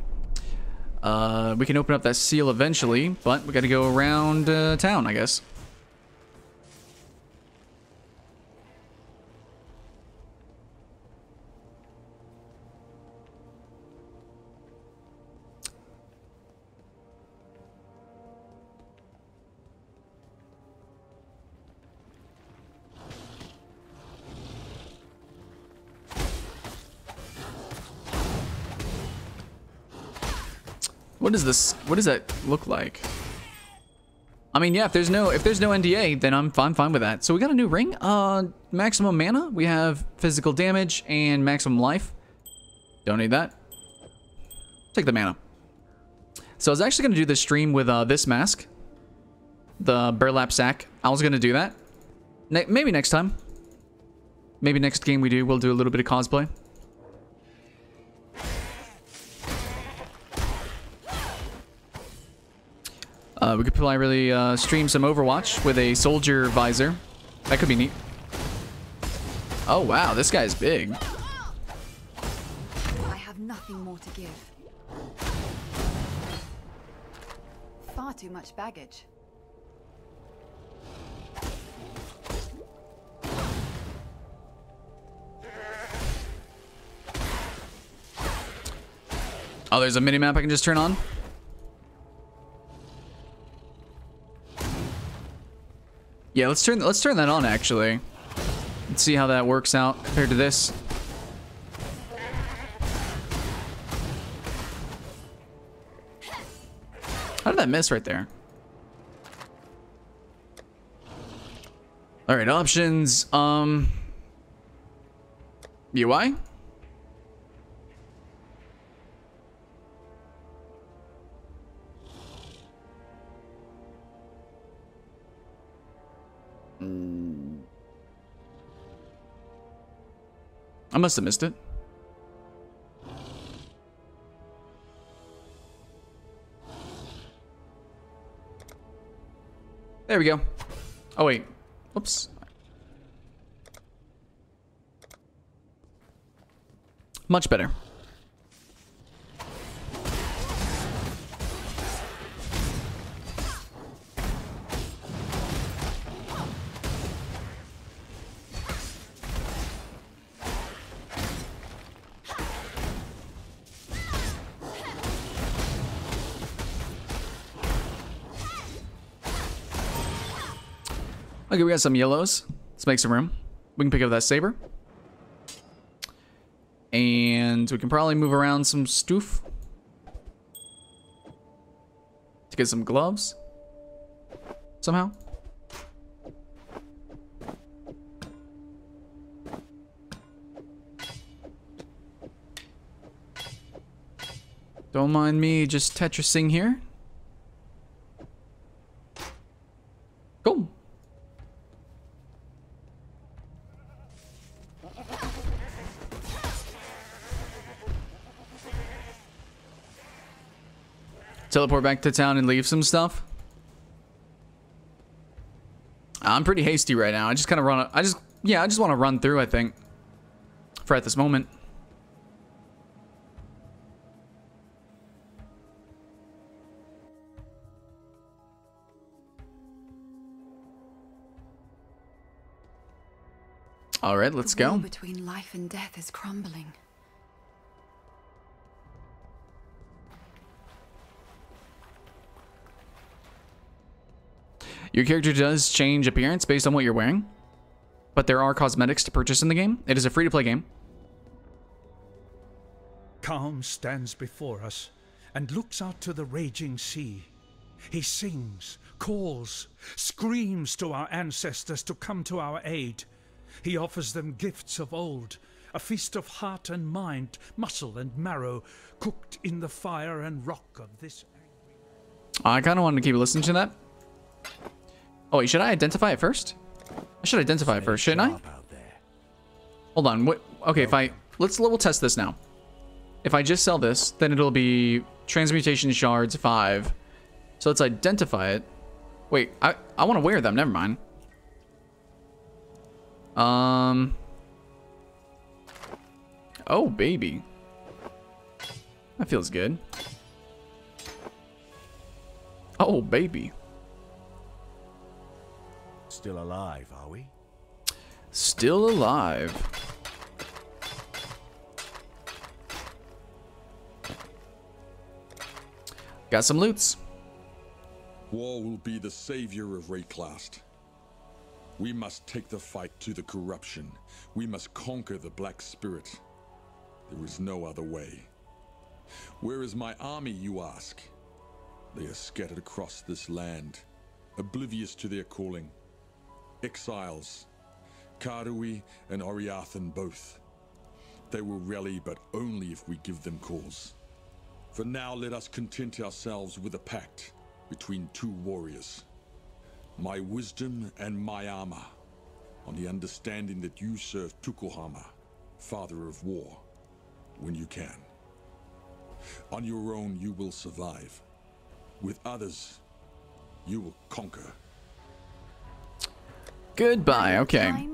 We can open up that seal eventually, but we gotta go around town, I guess. What is this? What does that look like? I mean, yeah, if there's no NDA, then I'm fine with that. So we got a new ring. Maximum mana. We have physical damage and maximum life. Don't need that. Take the mana. So I was actually gonna do this stream with this mask, the burlap sack. I was gonna do that. Maybe next time. Maybe next game we'll do a little bit of cosplay. We could probably really stream some Overwatch with a soldier visor. That could be neat. Oh wow, this guy's big. I have nothing more to give. Far too much baggage. Oh, there's a mini-map I can just turn on? Yeah, let's turn that on actually. Let's see how that works out compared to this. How did that miss right there? All right, options. UI. I must have missed it. There we go. Oh, wait. Oops. Much better. Okay, we got some yellows. Let's make some room. We can pick up that saber. And we can probably move around some stuff to get some gloves somehow. Don't mind me just Tetrising here. Cool. Teleport back to town and leave some stuff. I'm pretty hasty right now. I just kind of I just want to run through, I think, for at this moment. All right, let's The wall go. between life and death is crumbling. Your character does change appearance based on what you're wearing, but there are cosmetics to purchase in the game. It is a free-to-play game. Calm stands before us and looks out to the raging sea. He sings, calls, screams to our ancestors to come to our aid. He offers them gifts of old, a feast of heart and mind, muscle and marrow, cooked in the fire and rock of this angry... I kind of wanted to keep listening to that. Oh wait, should I identify it first? I should identify it first, shouldn't I? Hold on. What? Okay, if we'll test this now. If I just sell this, then it'll be transmutation shards 5. So let's identify it. Wait, I want to wear them. Never mind. Oh baby, that feels good. Oh baby. Still alive, are we? Still alive. Got some loots. War will be the savior of Rayclast. We must take the fight to the corruption. We must conquer the Black Spirit. There is no other way. Where is my army, you ask? They are scattered across this land, oblivious to their calling. Exiles, Karui and Oriath both. They will rally, but only if we give them cause. For now, let us content ourselves with a pact between two warriors. My wisdom and my armor, on the understanding that you serve Tukohama, father of war, when you can. On your own, you will survive. With others, you will conquer. Goodbye, okay.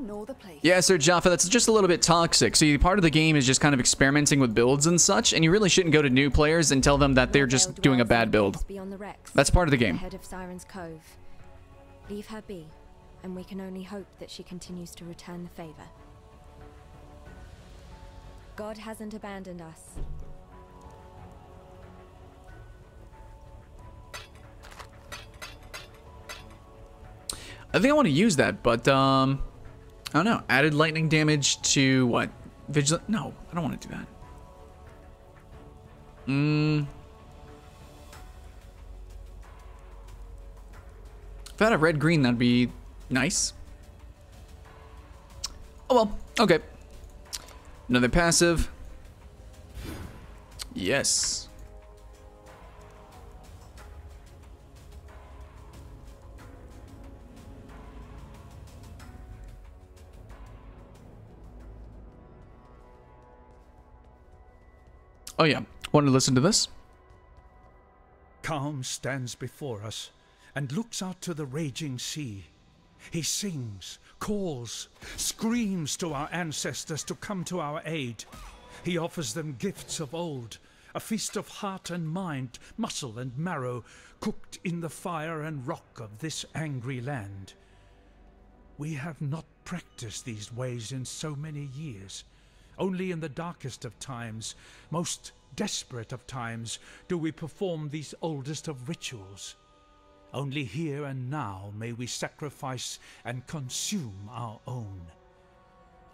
Yeah, Sir Jaffa, that's just a little bit toxic. See, part of the game is just kind of experimenting with builds and such, and you really shouldn't go to new players and tell them that they're just doing a bad build. That's part of the game. Head of Siren's Cove. Leave her be, and we can only hope that she continues to return the favor. God hasn't abandoned us. I think I want to use that, but I don't know. Added lightning damage to what? Vigilant? No, I don't want to do that. If I had a red-green, that'd be nice. Oh well, okay. Another passive. Yes. Oh yeah, want to listen to this? Calm stands before us and looks out to the raging sea. He sings, calls, screams to our ancestors to come to our aid. He offers them gifts of old, a feast of heart and mind, muscle and marrow, cooked in the fire and rock of this angry land. We have not practiced these ways in so many years. Only in the darkest of times, most desperate of times, do we perform these oldest of rituals. Only here and now may we sacrifice and consume our own.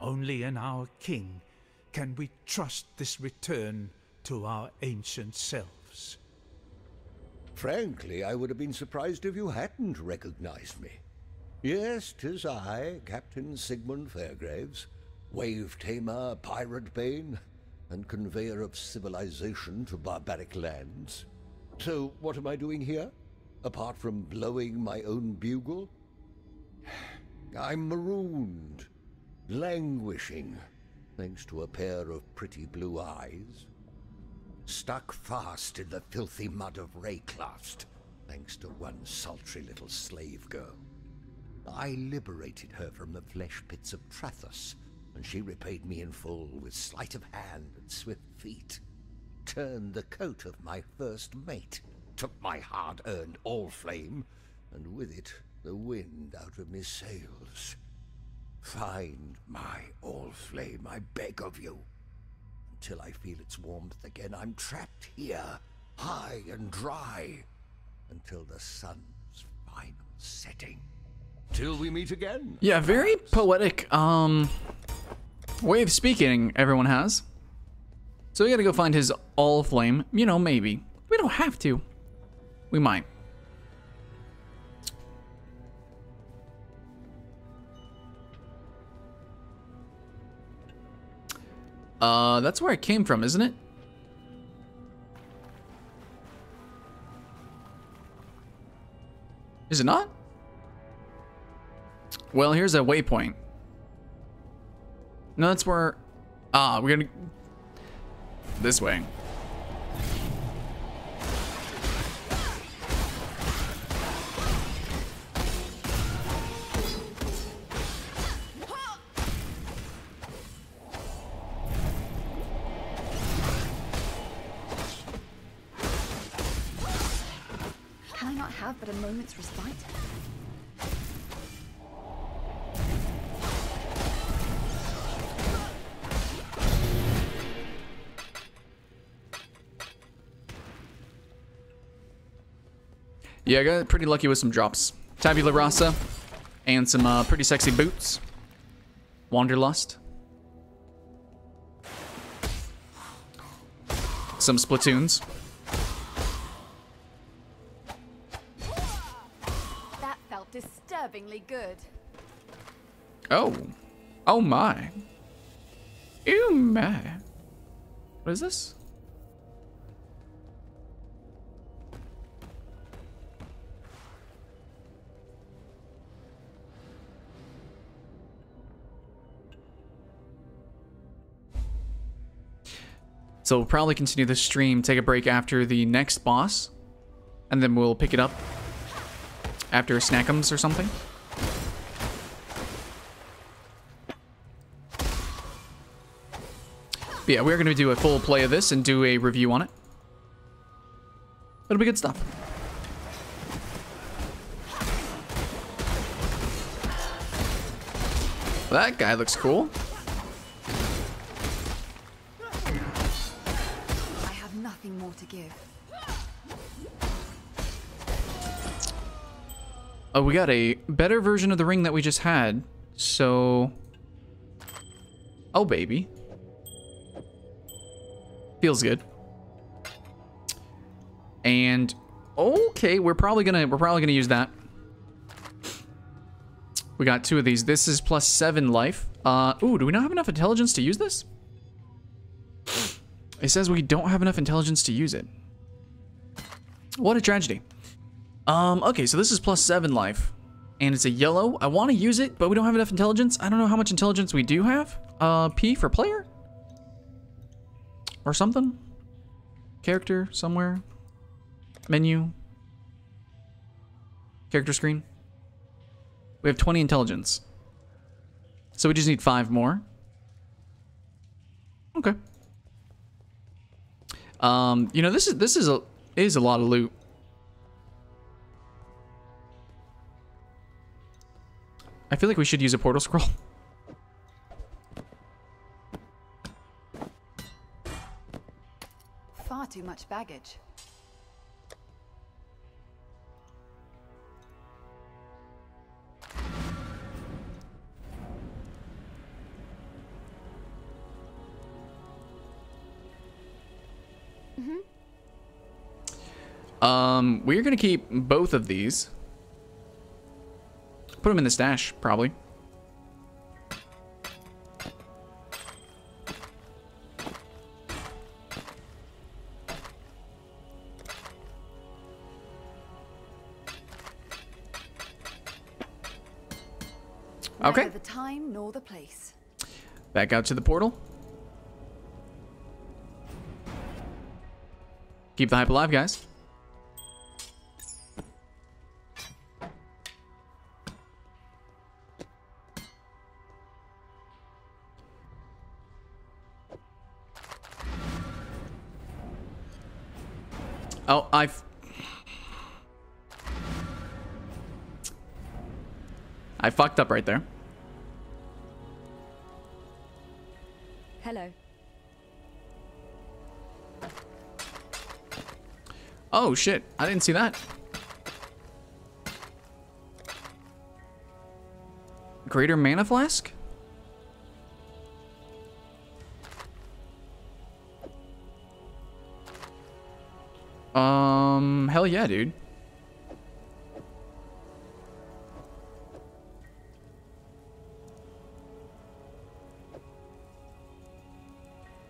Only in our King can we trust this return to our ancient selves. Frankly, I would have been surprised if you hadn't recognized me. Yes, 'tis I, Captain Sigmund Fairgraves, wave tamer, pirate bane, and conveyor of civilization to barbaric lands. So, what am I doing here? Apart from blowing my own bugle? I'm marooned, languishing, thanks to a pair of pretty blue eyes. Stuck fast in the filthy mud of Rayclast, thanks to one sultry little slave girl. I liberated her from the flesh pits of Trathos, and she repaid me in full with sleight of hand and swift feet. Turned the coat of my first mate, took my hard-earned all-flame, and with it the wind out of me sails. Find my all flame, I beg of you. Until I feel its warmth again, I'm trapped here, high and dry, until the sun's final setting. Till we meet again. Yeah, very poetic way of speaking everyone has. So we gotta go find his all flame. You know, maybe. We don't have to. We might. That's where it came from, isn't it? Is it not? Well, here's a waypoint. No, that's where... Ah, we're gonna... This way. Can I not have but a moment's respite? Yeah, I got pretty lucky with some drops. Tabula Rasa and some pretty sexy boots. Wanderlust. Some Splatoons. That felt disturbingly good. Oh. Oh my. Ew my. What is this? So we'll probably continue the stream, take a break after the next boss, and then we'll pick it up after Snackums or something. But yeah, we're going to do a full play of this and do a review on it. It'll be good stuff. Well, that guy looks cool. More to give. Oh, we got a better version of the ring that we just had. So, oh baby, feels good. And okay, we're probably gonna use that. We got 2 of these. This is plus 7 life. Ooh, do we not have enough intelligence to use this? It says we don't have enough intelligence to use it. What a tragedy. Okay, so this is plus 7 life. And it's a yellow. I want to use it, but we don't have enough intelligence. I don't know how much intelligence we do have. P for player? Or something? Character somewhere? Menu? Character screen? We have 20 intelligence. So we just need 5 more. Okay. You know, this is a lot of loot. I feel like we should use a portal scroll. Far too much baggage. We're gonna keep both of these. Put them in the stash, probably. Okay. Neither the time nor the place. Back out to the portal. Keep the hype alive, guys. Oh, I fucked up right there. Hello. Oh shit, I didn't see that. Greater mana flask? Hell yeah, dude.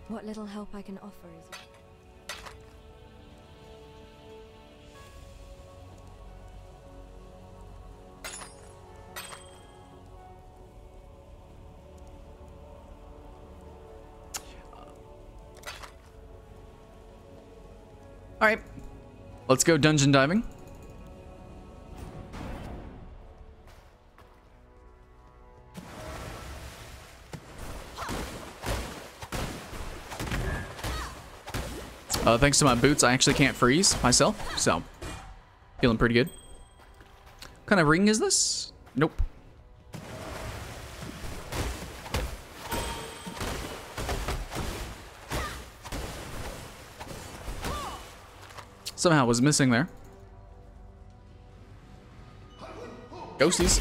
What little help I can offer is... Alright. Let's go dungeon diving. Thanks to my boots, I actually can't freeze myself, so feeling pretty good. What kind of ring is this? Nope. Somehow was missing there. Ghosties.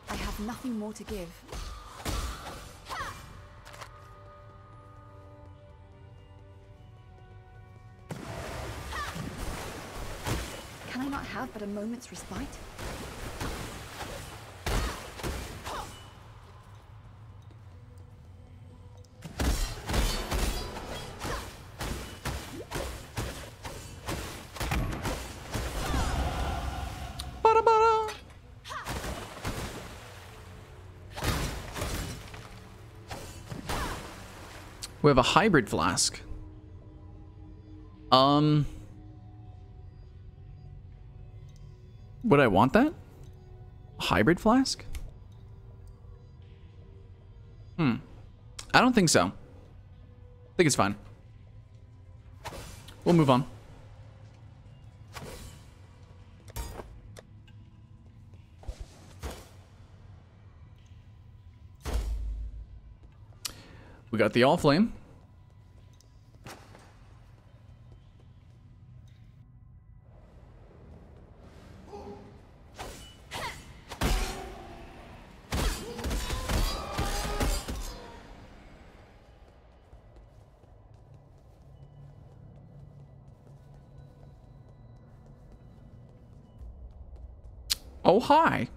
I have nothing more to give. Can I not have but a moment's respite? We have a hybrid flask. Would I want that? A hybrid flask? I don't think so. I think it's fine. We'll move on. We got the all flame. Oh, hi.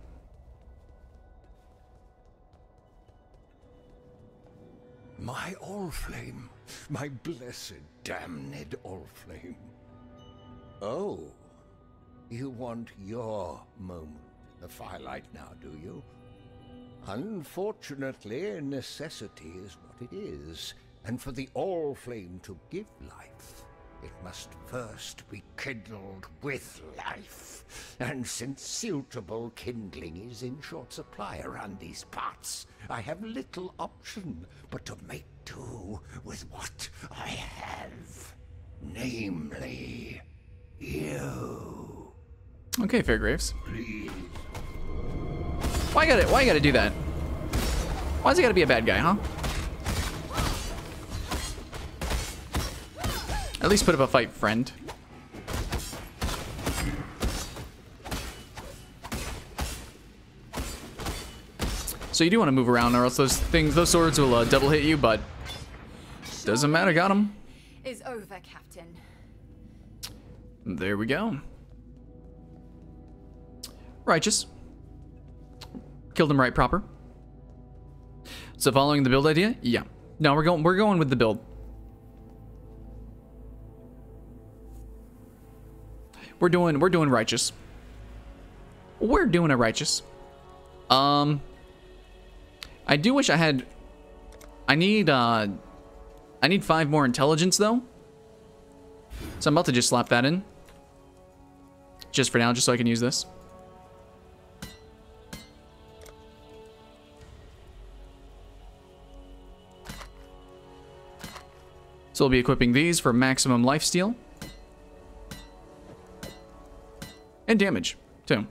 My Allflame, my blessed damned Allflame. Oh, you want your moment in the firelight now, do you? Unfortunately, necessity is what it is, and for the Allflame to give life, it must first be kindled with life. And since suitable kindling is in short supply around these parts, I have little option but to make do with what I have. Namely, you. Okay, Fairgraves. Please. Why you gotta do that? Why's he gotta be a bad guy, huh? At least put up a fight, friend. So you do want to move around, or else those swords will double hit you, but doesn't matter, got him. Is over, Captain. There we go. Righteous. Killed him right proper. So following the build idea? Yeah. No, we're going with the build. We're doing righteous. We're doing a righteous. I do wish I had. I need 5 more intelligence though. So I'm about to just slap that in. Just for now, just so I can use this. So we'll be equipping these for maximum lifesteal. And damage, too.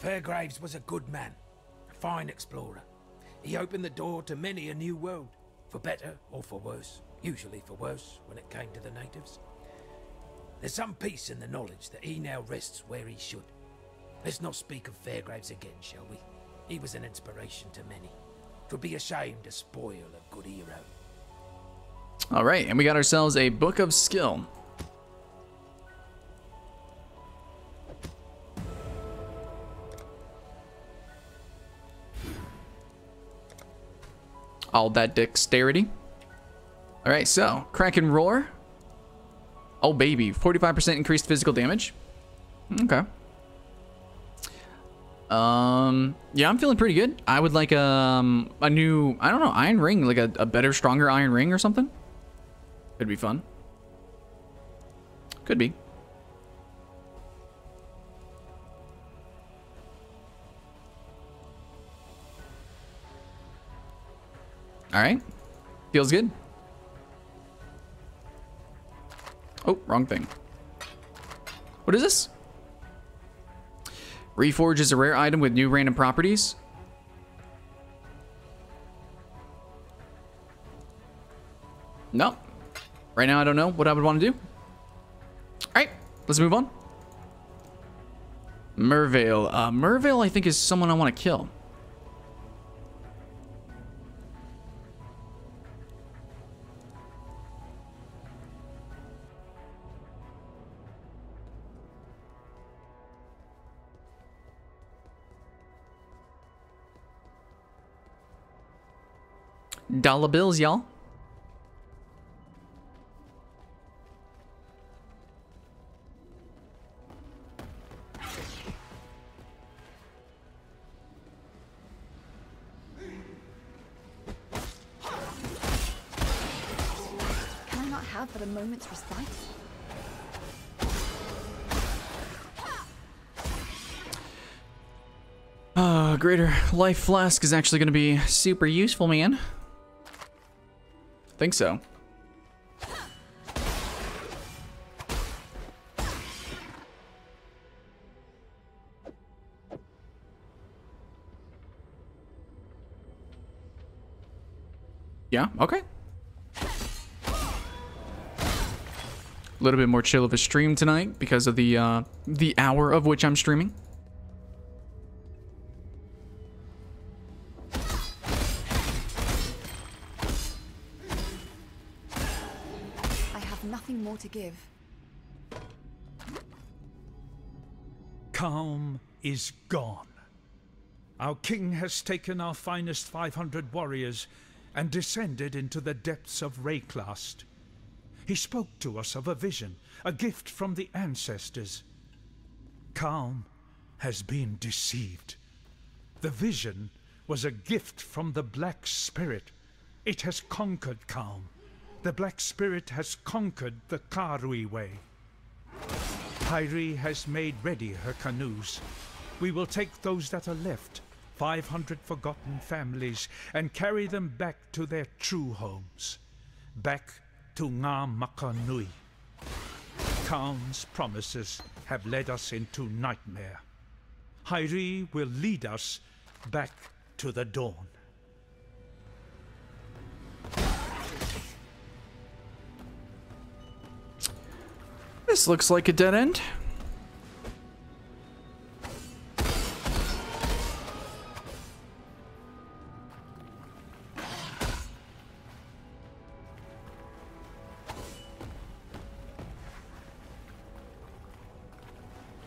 Fairgraves was a good man, a fine explorer. He opened the door to many a new world, for better or for worse, usually for worse when it came to the natives. There's some peace in the knowledge that he now rests where he should. Let's not speak of Fairgraves again, shall we? He was an inspiration to many. 'Twould be a shame to spoil a good hero. All right, and we got ourselves a Book of Skill. All that dexterity. All right, so Crack and Roar. Oh baby, 45% increased physical damage. Okay. Yeah, I'm feeling pretty good. I would like a new, I don't know, iron ring, like a better, stronger iron ring or something. Could be fun. Could be. All right. Feels good. Oh, wrong thing. What is this? Reforge is a rare item with new random properties. No. Right now, I don't know what I would want to do. All right, let's move on. Mervale. Mervale, I think, is someone I want to kill. Dollar bills, y'all. Can I not have but a moment's respite? Greater life flask is actually going to be super useful, man. Think so. Yeah, okay. A little bit more chill of a stream tonight because of the hour of which I'm streaming. More to give. Calm is gone. Our king has taken our finest 500 warriors and descended into the depths of Rayclast. He spoke to us of a vision, a gift from the ancestors. Calm has been deceived. The vision was a gift from the Black Spirit. It has conquered Calm. The Black Spirit has conquered the Karui way. Hyri has made ready her canoes. We will take those that are left, 500 forgotten families, and carry them back to their true homes. Back to Ngā Makanui. Calm's promises have led us into nightmare. Hyri will lead us back to the dawn. This looks like a dead end.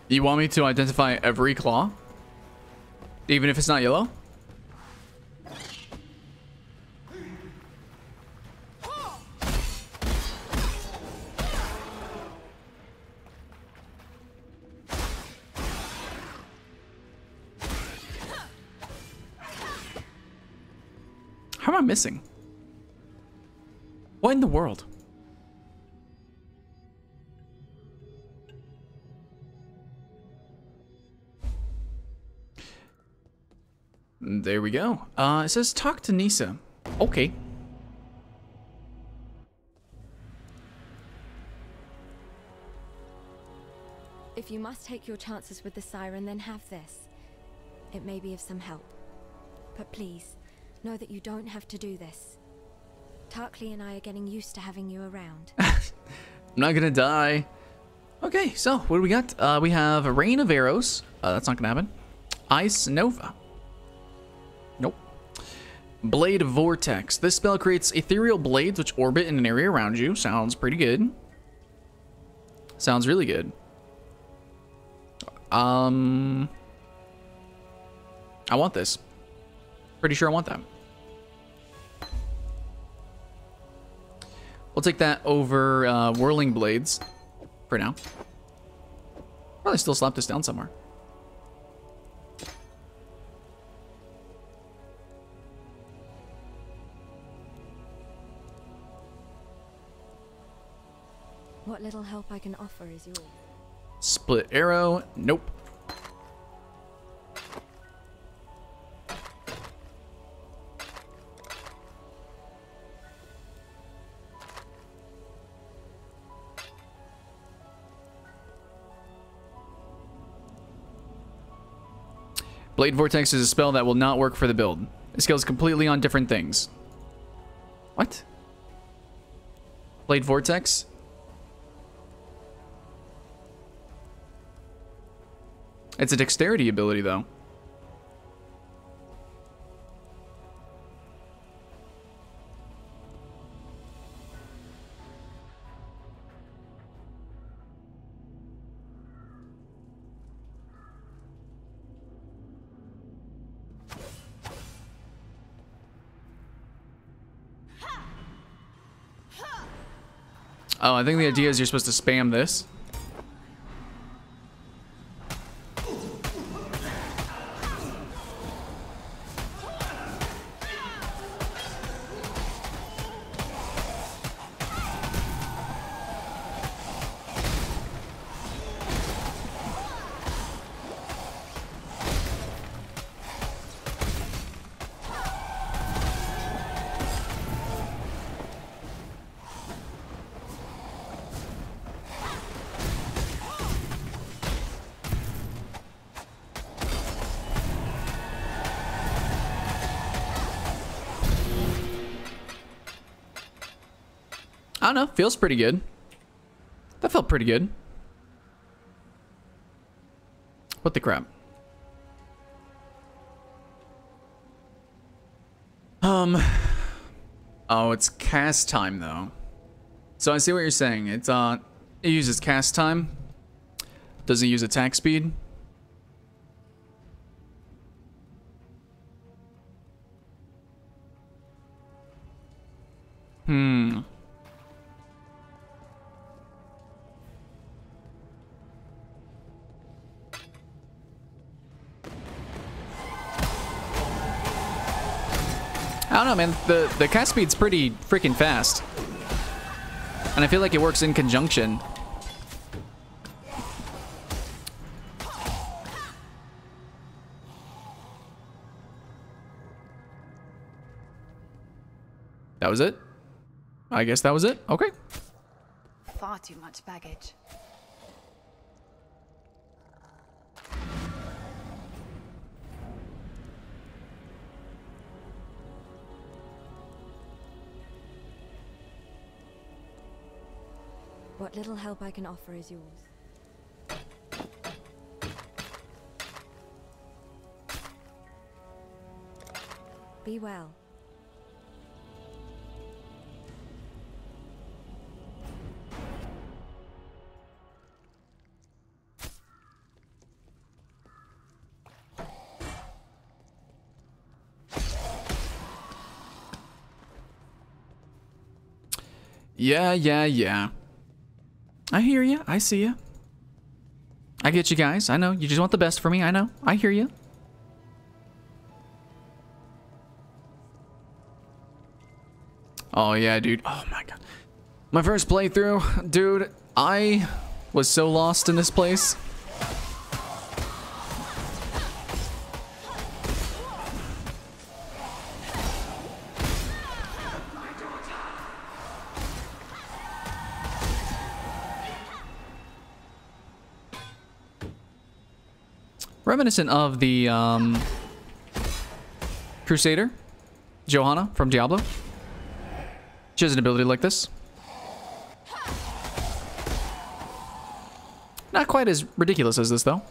You want me to identify every claw? Even if it's not yellow? How am I missing? What in the world? There we go. It says talk to Nisa. Okay. If you must take your chances with the siren, then have this. it may be of some help. But please, know that you don't have to do this. Tarkley and I are getting used to having you around. I'm not gonna die. Okay, so what do we got? We have a Rain of Arrows. That's not gonna happen. Ice Nova. Nope. Blade Vortex. This spell creates ethereal blades which orbit in an area around you. Sounds pretty good. Sounds really good. I want this. Pretty sure I want that. We'll take that over Whirling Blades for now. Probably still slap this down somewhere. What little help I can offer is yours. Split Arrow. Nope. Blade Vortex is a spell that will not work for the build. It scales completely on different things. What? Blade Vortex? It's a dexterity ability, though. Oh, I think the idea is you're supposed to spam this. I don't know, feels pretty good. That felt pretty good. What the crap? Oh, it's cast time though. So I see what you're saying. It's it uses cast time. Doesn't use attack speed. I don't know, man. The cast speed's pretty freaking fast. And I feel like it works in conjunction. That was it? I guess that was it? Okay. Far too much baggage. What little help I can offer is yours. Be well. Yeah. I hear you. I see you. I get you guys. I know. You just want the best for me. I know. I hear you. Oh, yeah, dude. Oh, my God. My first playthrough, dude, I was so lost in this place. Reminiscent of the Crusader, Johanna from Diablo. She has an ability like this. Not quite as ridiculous as this, though.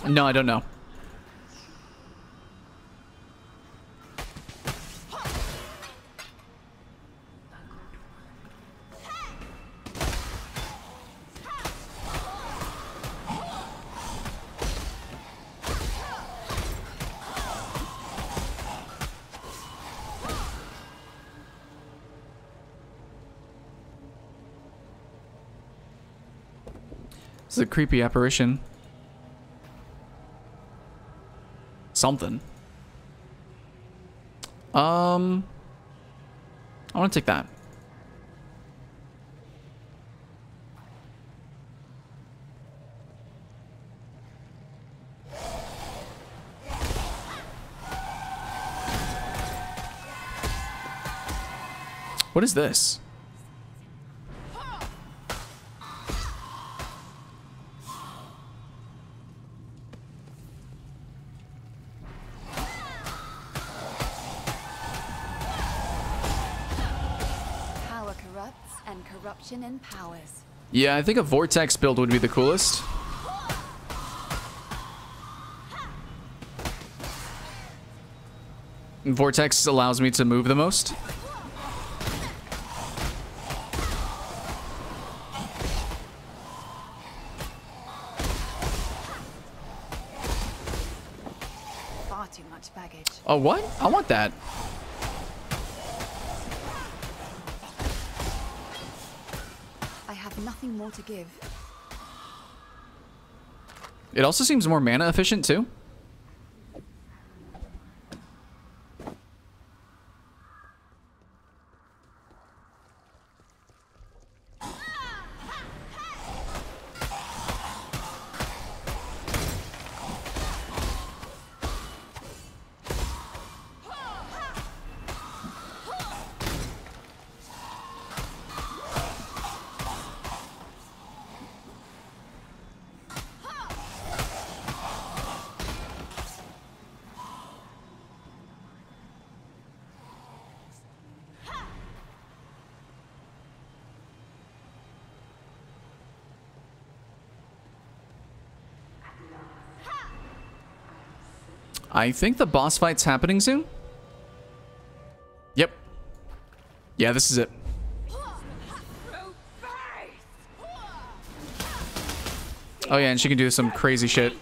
No, I don't know. This is a creepy apparition. Something. I want to take that. What is this? And powers. Yeah, I think a vortex build would be the coolest. Vortex allows me to move the most. Far too much baggage. Oh, what? I want that. Nothing more to give. It also seems more mana efficient too. I think the boss fight's happening soon. Yep. Yeah, this is it. Oh yeah, and she can do some crazy shit.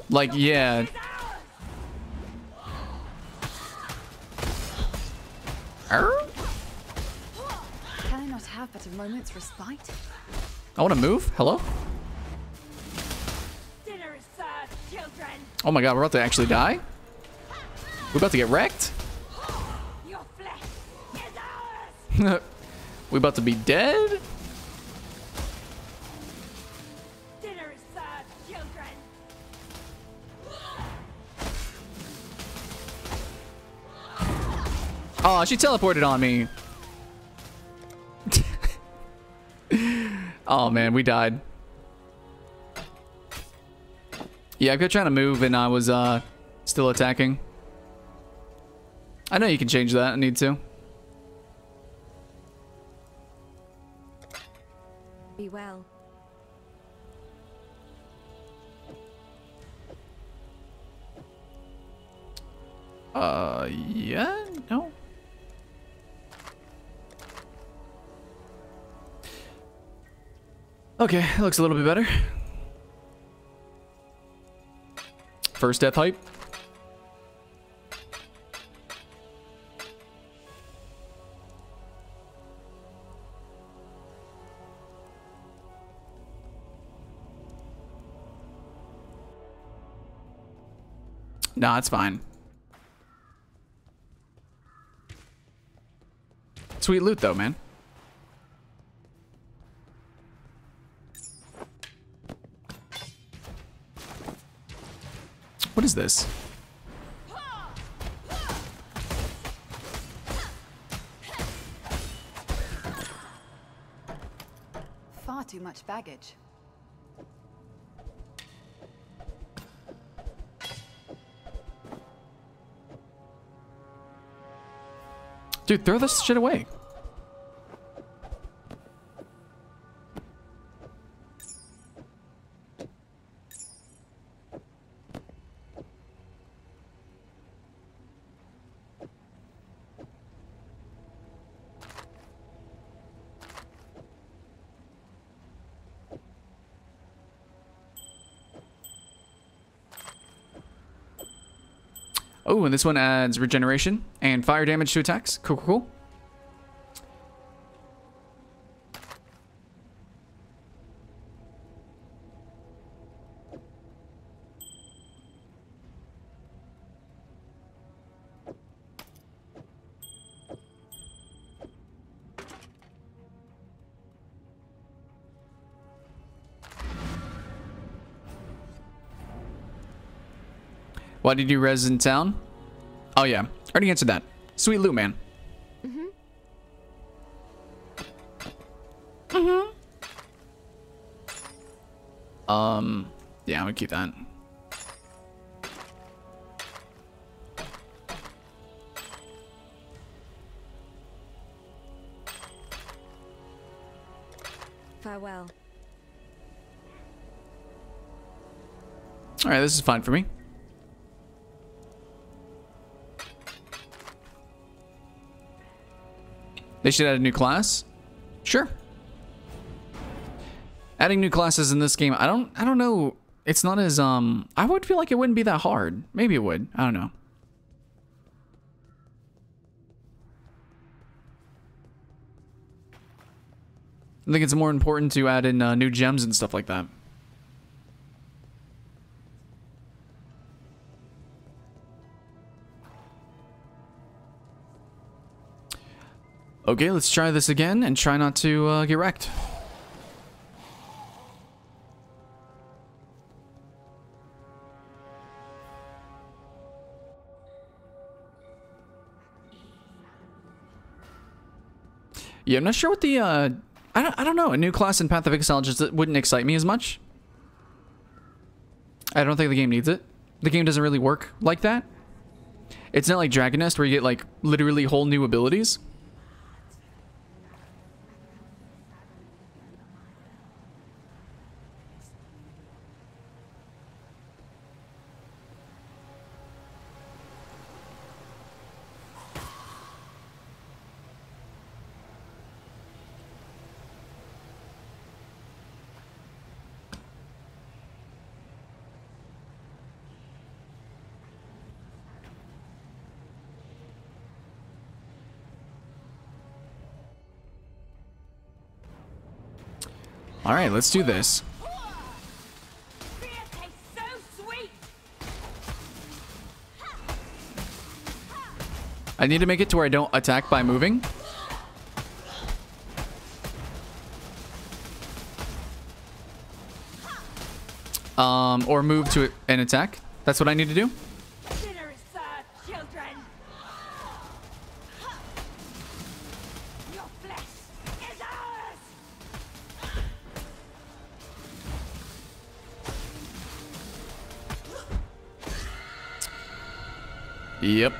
Like, yeah. Can I not have but a moment's respite? I want to move. Hello? Dinner is served, children. Oh my god, we're about to actually die? We're about to get wrecked? Your flesh is ours. We about to be dead? Dinner is served, children. Oh, she teleported on me. Oh man, we died. Yeah, I kept trying to move and I was still attacking. I know you can change that. I need to. Be well. Yeah? No? Okay, it looks a little bit better. First death hype. Nah, it's fine. Sweet loot though, man. What is this? Far too much baggage. Dude, throw this shit away. Oh, and this one adds regeneration and fire damage to attacks. Cool, cool, cool. Why did you res in town? Oh yeah, already answered that. Sweet loot, man. Yeah, I'm gonna keep that. Farewell. All right, this is fine for me. They should add a new class. Sure. Adding new classes in this game, I don't know. It's not as I would feel like it wouldn't be that hard. Maybe it would. I don't know. I think it's more important to add in new gems and stuff like that. Okay, let's try this again and try not to get wrecked. Yeah, I'm not sure what the I don't know. A new class in Path of Exile just wouldn't excite me as much. I don't think the game needs it. The game doesn't really work like that. It's not like Dragon Nest where you get like literally whole new abilities. All right, let's do this. I need to make it to where I don't attack by moving. Or move to an attack. That's what I need to do. Dinner is served, children. Your flesh is ours. Yep.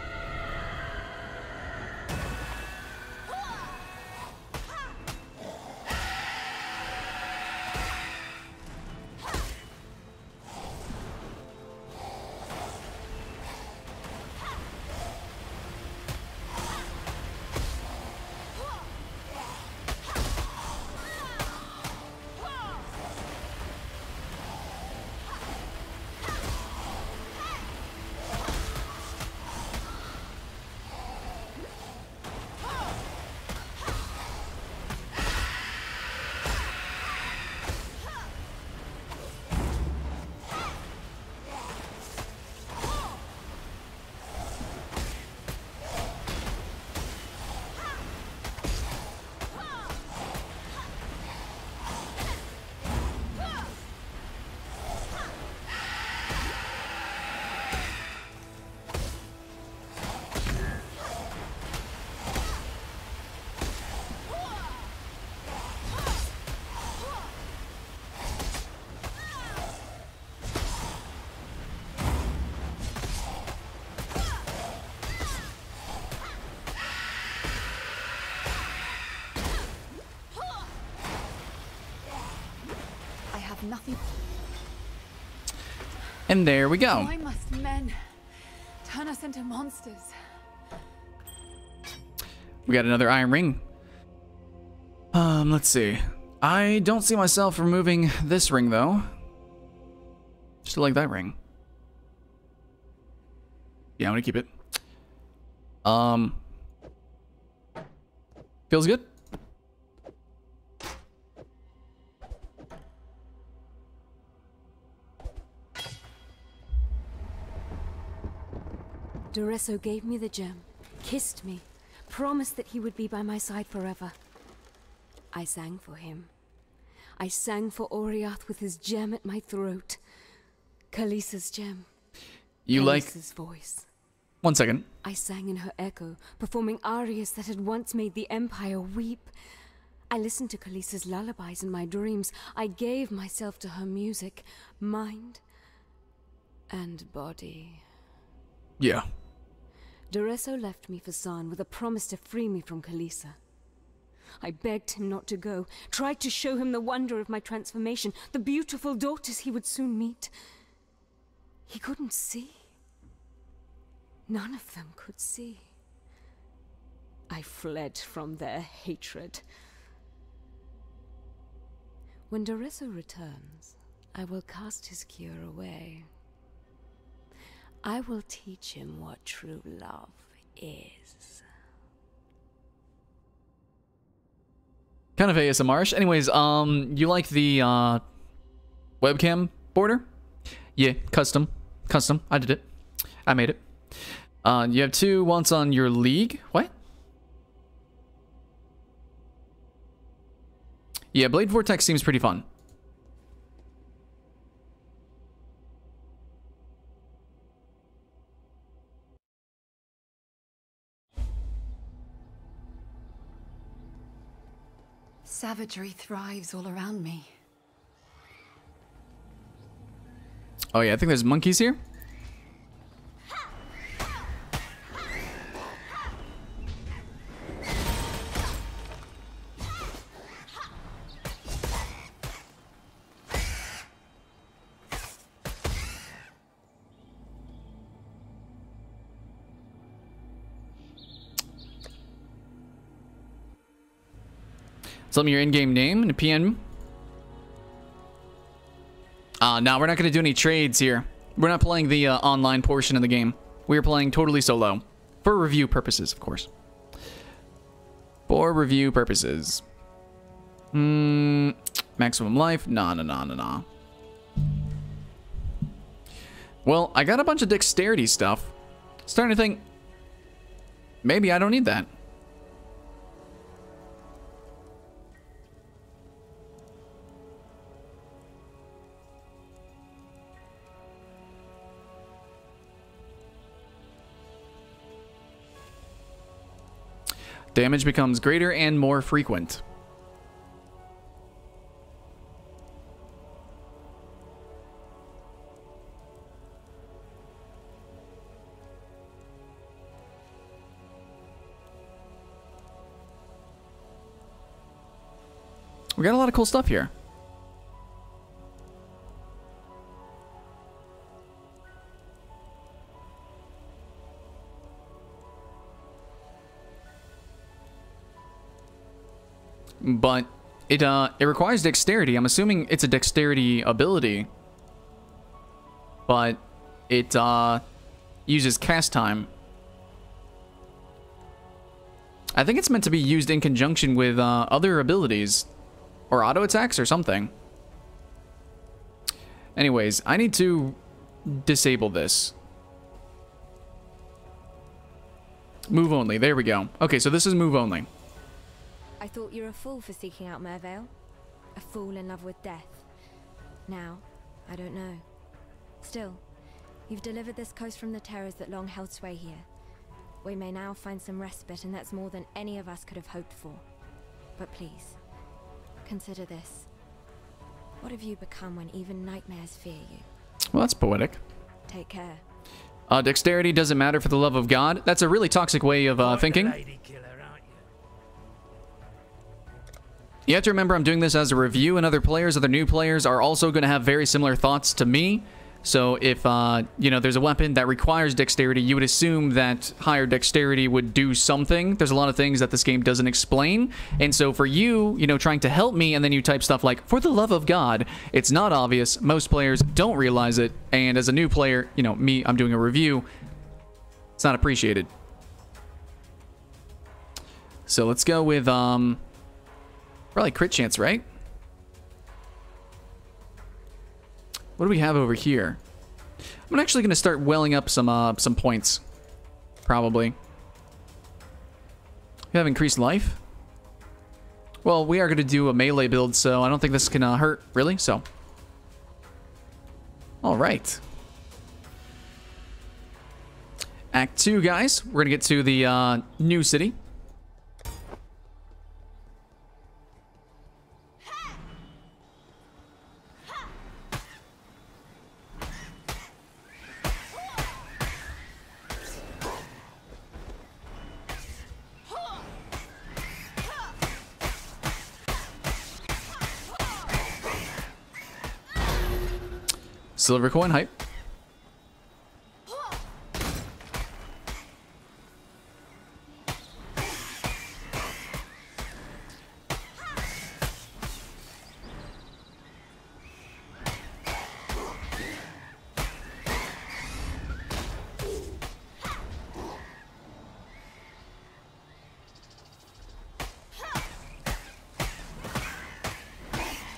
have nothing. And there we go. Why must men turn us into monsters? We got another iron ring. Let's see. I don't see myself removing this ring though. Still like that ring. Yeah, I'm gonna keep it. Feels good. Duresso gave me the gem, kissed me, promised that he would be by my side forever. I sang for him. I sang for Oriath with his gem at my throat. Khaleesi's gem. You like... Khaleesi's voice. 1 second. I sang in her echo, performing arias that had once made the Empire weep. I listened to Khaleesi's lullabies in my dreams. I gave myself to her music, mind and body. Yeah. Duresso left me for San with a promise to free me from Khaleesi. I begged him not to go, tried to show him the wonder of my transformation, the beautiful daughters he would soon meet. He couldn't see. None of them could see. I fled from their hatred. When Duresso returns, I will cast his cure away. I will teach him what true love is. Kind of ASMR-ish. Anyways, you like the webcam border? Yeah, custom. Custom. I did it. I made it. You have 2 once on your league. What? Yeah, Blade Vortex seems pretty fun. Savagery thrives all around me. Oh yeah, I think there's monkeys here. Tell me your in-game name and a PN. No, we're not going to do any trades here. We're not playing the online portion of the game. We're playing totally solo. For review purposes, of course. For review purposes. Maximum life? Nah. Well, I got a bunch of dexterity stuff. Starting to think, maybe I don't need that. Damage becomes greater and more frequent. We got a lot of cool stuff here. But it requires dexterity. I'm assuming it's a dexterity ability. But it uses cast time. I think it's meant to be used in conjunction with other abilities. Or auto attacks or something. Anyways, I need to disable this. Move only. There we go. Okay, so this is move only. I thought you were a fool for seeking out Mervale. A fool in love with death. Now, I don't know. Still, you've delivered this coast from the terrors that long held sway here. We may now find some respite, and that's more than any of us could have hoped for. But please, consider this. What have you become when even nightmares fear you? Well, that's poetic. Take care. Dexterity doesn't matter for the love of God. That's a really toxic way of thinking. You have to remember I'm doing this as a review, and other new players are also going to have very similar thoughts to me. So if, you know, there's a weapon that requires dexterity, you would assume that higher dexterity would do something. There's a lot of things that this game doesn't explain. And so for you, you know, trying to help me, and then you type stuff like, for the love of God, it's not obvious. Most players don't realize it. And as a new player, you know, me, I'm doing a review. It's not appreciated. So let's go with, probably crit chance, right? What do we have over here? I'm actually going to start welling up some points. Probably. We have increased life. Well, we are going to do a melee build, so I don't think this can hurt, really, so. Alright. Act 2, guys. We're going to get to the new city. Silver coin hype.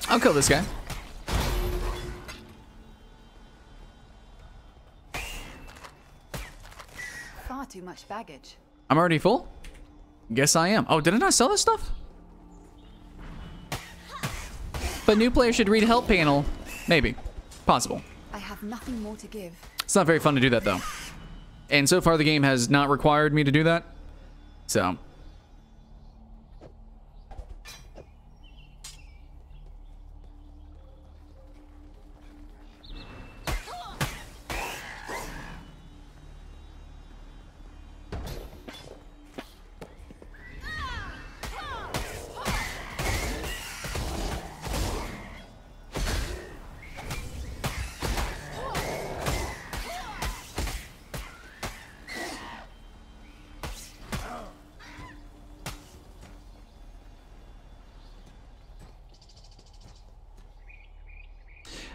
I'll kill this guy. Far too much baggage. I'm already full? Guess I am. Oh, didn't I sell this stuff? But new players should read help panel. Maybe. Possible. I have nothing more to give. It's not very fun to do that, though. And so far, the game has not required me to do that. So.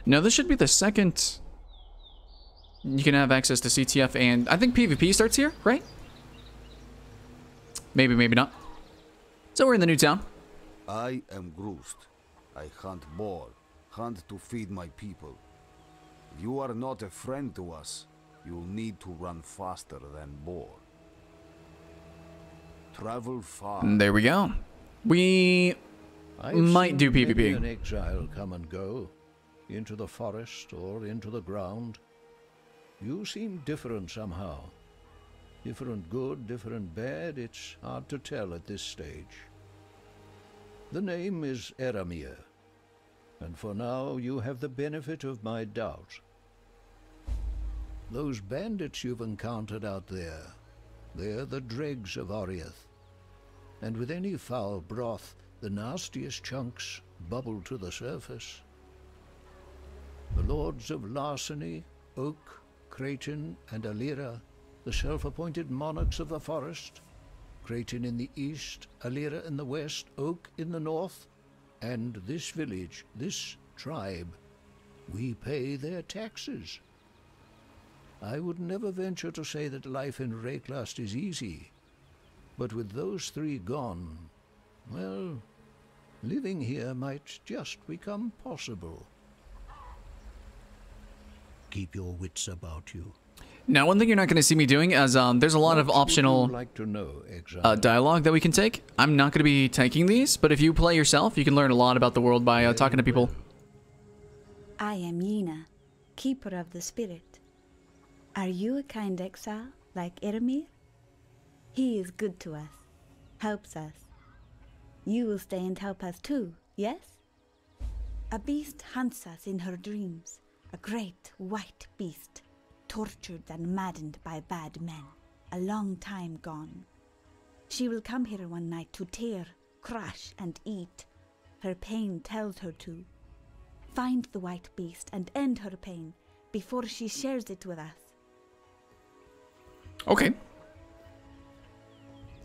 No, this should be the second you can have access to CTF, and I think PvP starts here, right? Maybe, maybe not. So we're in the new town. I am Groost. I hunt boar, hunt to feed my people. If you are not a friend to us, you'll need to run faster than boar. Travel far. There we go. We might do PvP. An exile come and go. Into the forest or into the ground. You seem different somehow. Different good, different bad, it's hard to tell at this stage. The name is Eramir, and for now you have the benefit of my doubt. Those bandits you've encountered out there, they're the dregs of Oriath. And with any foul broth, the nastiest chunks bubble to the surface. The lords of Larceny, Oak, Creighton, and Alira, the self-appointed monarchs of the forest, Creighton in the east, Alira in the west, Oak in the north, and this village, this tribe, we pay their taxes. I would never venture to say that life in Reklast is easy, but with those three gone, well, living here might just become possible. Keep your wits about you. Now, one thing you're not going to see me doing is there's a lot of optional dialogue that we can take. I'm not going to be taking these, but if you play yourself, you can learn a lot about the world by talking to people. I am Yena, keeper of the spirit. Are you a kind exile, like Eramir? He is good to us, helps us. You will stay and help us too, yes? A beast hunts us in her dreams. A great white beast, tortured and maddened by bad men, a long time gone. She will come here one night to tear, crush, and eat. Her pain tells her to. Find the white beast and end her pain before she shares it with us. Okay.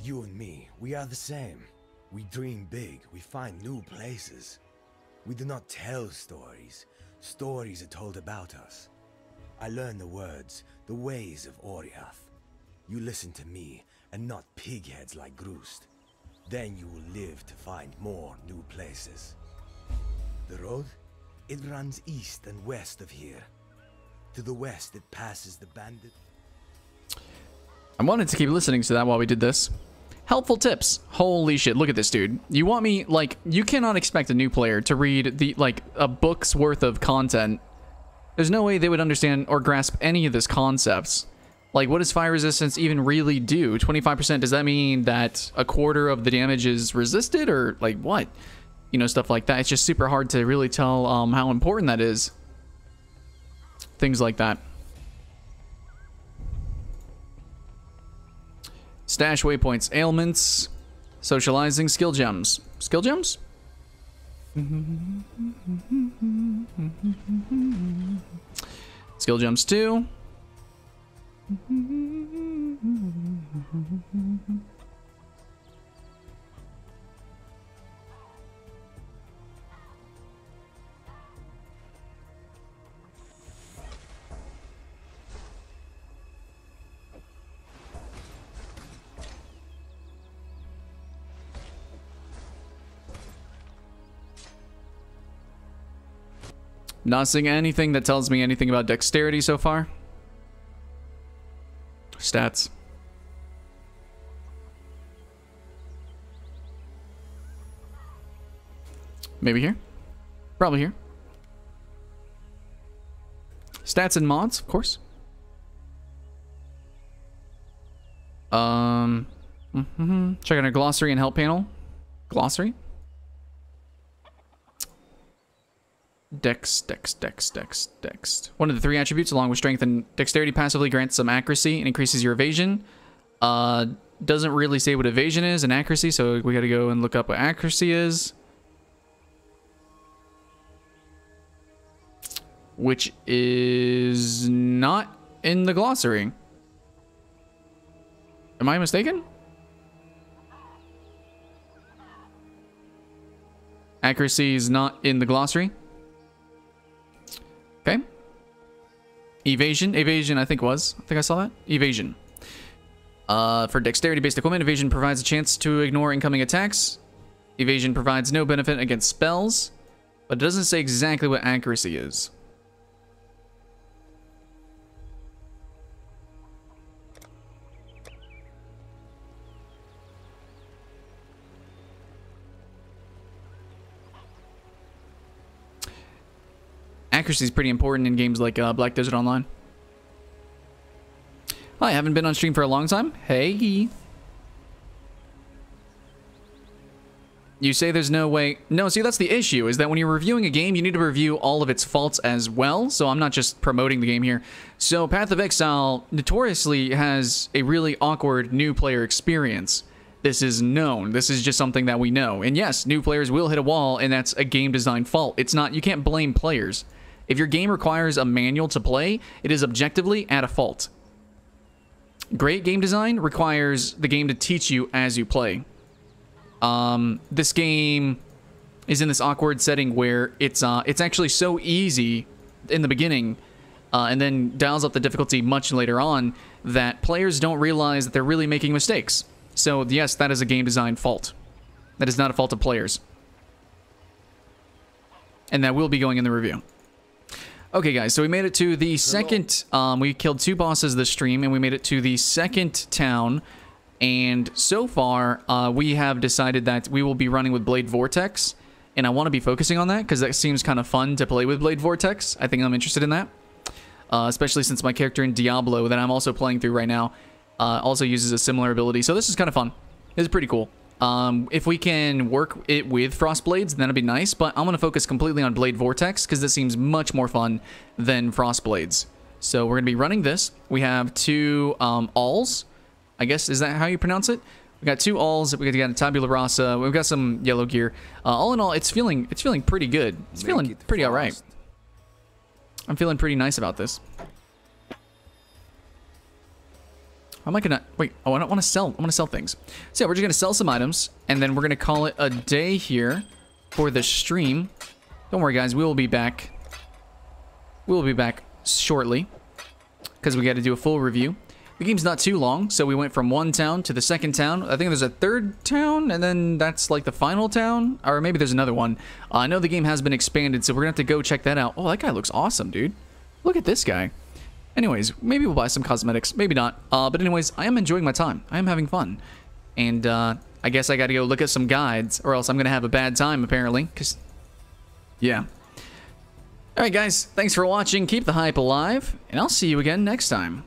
You and me, we are the same. We dream big, we find new places. We do not tell stories. Stories are told about us. I learn the words, the ways of Oriath. You listen to me, and not pigheads like Groost. Then you will live to find more new places. The road? It runs east and west of here. To the west, it passes the bandit. I wanted to keep listening to that while we did this. Helpful tips. Holy shit, look at this dude. You want me, like, you cannot expect a new player to read the, like, a book's worth of content. There's no way they would understand or grasp any of this concepts. Like, what does fire resistance even really do? 25%, does that mean that a quarter of the damage is resisted, or, like, what? You know, stuff like that. It's just super hard to really tell how important that is. Things like that. Stash waypoints, ailments, socializing, skill gems. Skill gems? Skill gems too. Not seeing anything that tells me anything about dexterity so far. Stats. Maybe here? Probably here. Stats and mods, of course. Check out our glossary and help panel. Glossary. Dex. One of the 3 attributes, along with strength and dexterity, passively grants some accuracy and increases your evasion. Doesn't really say what evasion is and accuracy, so we gotta go and look up what accuracy is. Which is not in the glossary. Am I mistaken? Accuracy is not in the glossary. Okay. Evasion I think I saw that. Evasion. For dexterity-based equipment, evasion provides a chance to ignore incoming attacks. Evasion provides no benefit against spells, but it doesn't say exactly what accuracy is. Accuracy is pretty important in games like Black Desert Online. I haven't been on stream for a long time. Hey. You say there's no way... No, see, that's the issue, is that when you're reviewing a game, you need to review all of its faults as well, so I'm not just promoting the game here. So Path of Exile notoriously has a really awkward new player experience. This is known. This is just something that we know. And yes, new players will hit a wall, and that's a game design fault. It's not... You can't blame players. If your game requires a manual to play, it is objectively at a fault. Great game design requires the game to teach you as you play. This game is in this awkward setting where it's actually so easy in the beginning, and then dials up the difficulty much later on, that players don't realize that they're really making mistakes. So yes, that is a game design fault. That is not a fault of players. And that will be going in the review. Okay, guys, so we made it to the second... we killed 2 bosses this stream, and we made it to the second town. And so far, we have decided that we will be running with Blade Vortex. And I want to be focusing on that, because that seems kind of fun to play with Blade Vortex. I think I'm interested in that. Especially since my character in Diablo, that I'm also playing through right now, also uses a similar ability. So this is kind of fun. This is pretty cool. If we can work it with Frostblades, then that'd be nice, but I'm going to focus completely on Blade Vortex, because this seems much more fun than Frostblades. So we're going to be running this. We have 2 alls. I guess, is that how you pronounce it? We got 2 alls. We got a tabula rasa. We've got some yellow gear. All in all, it's feeling pretty good. It's feeling pretty all right. I'm feeling pretty nice about this. How am I gonna wait? Oh, I want to sell. I want to sell things. So yeah, we're just gonna sell some items, and then we're gonna call it a day here for the stream. Don't worry, guys. We will be back. We will be back shortly because we got to do a full review. The game's not too long, so we went from 1 town to the 2nd town. I think there's a 3rd town, and then that's like the final town, or maybe there's another one. I know the game has been expanded, so we're gonna have to go check that out. Oh, that guy looks awesome, dude. Look at this guy. Anyways, maybe we'll buy some cosmetics, maybe not. But anyways, I am enjoying my time. I am having fun. And I guess I gotta go look at some guides, or else I'm gonna have a bad time, apparently. Because, yeah. Alright guys, thanks for watching. Keep the hype alive, and I'll see you again next time.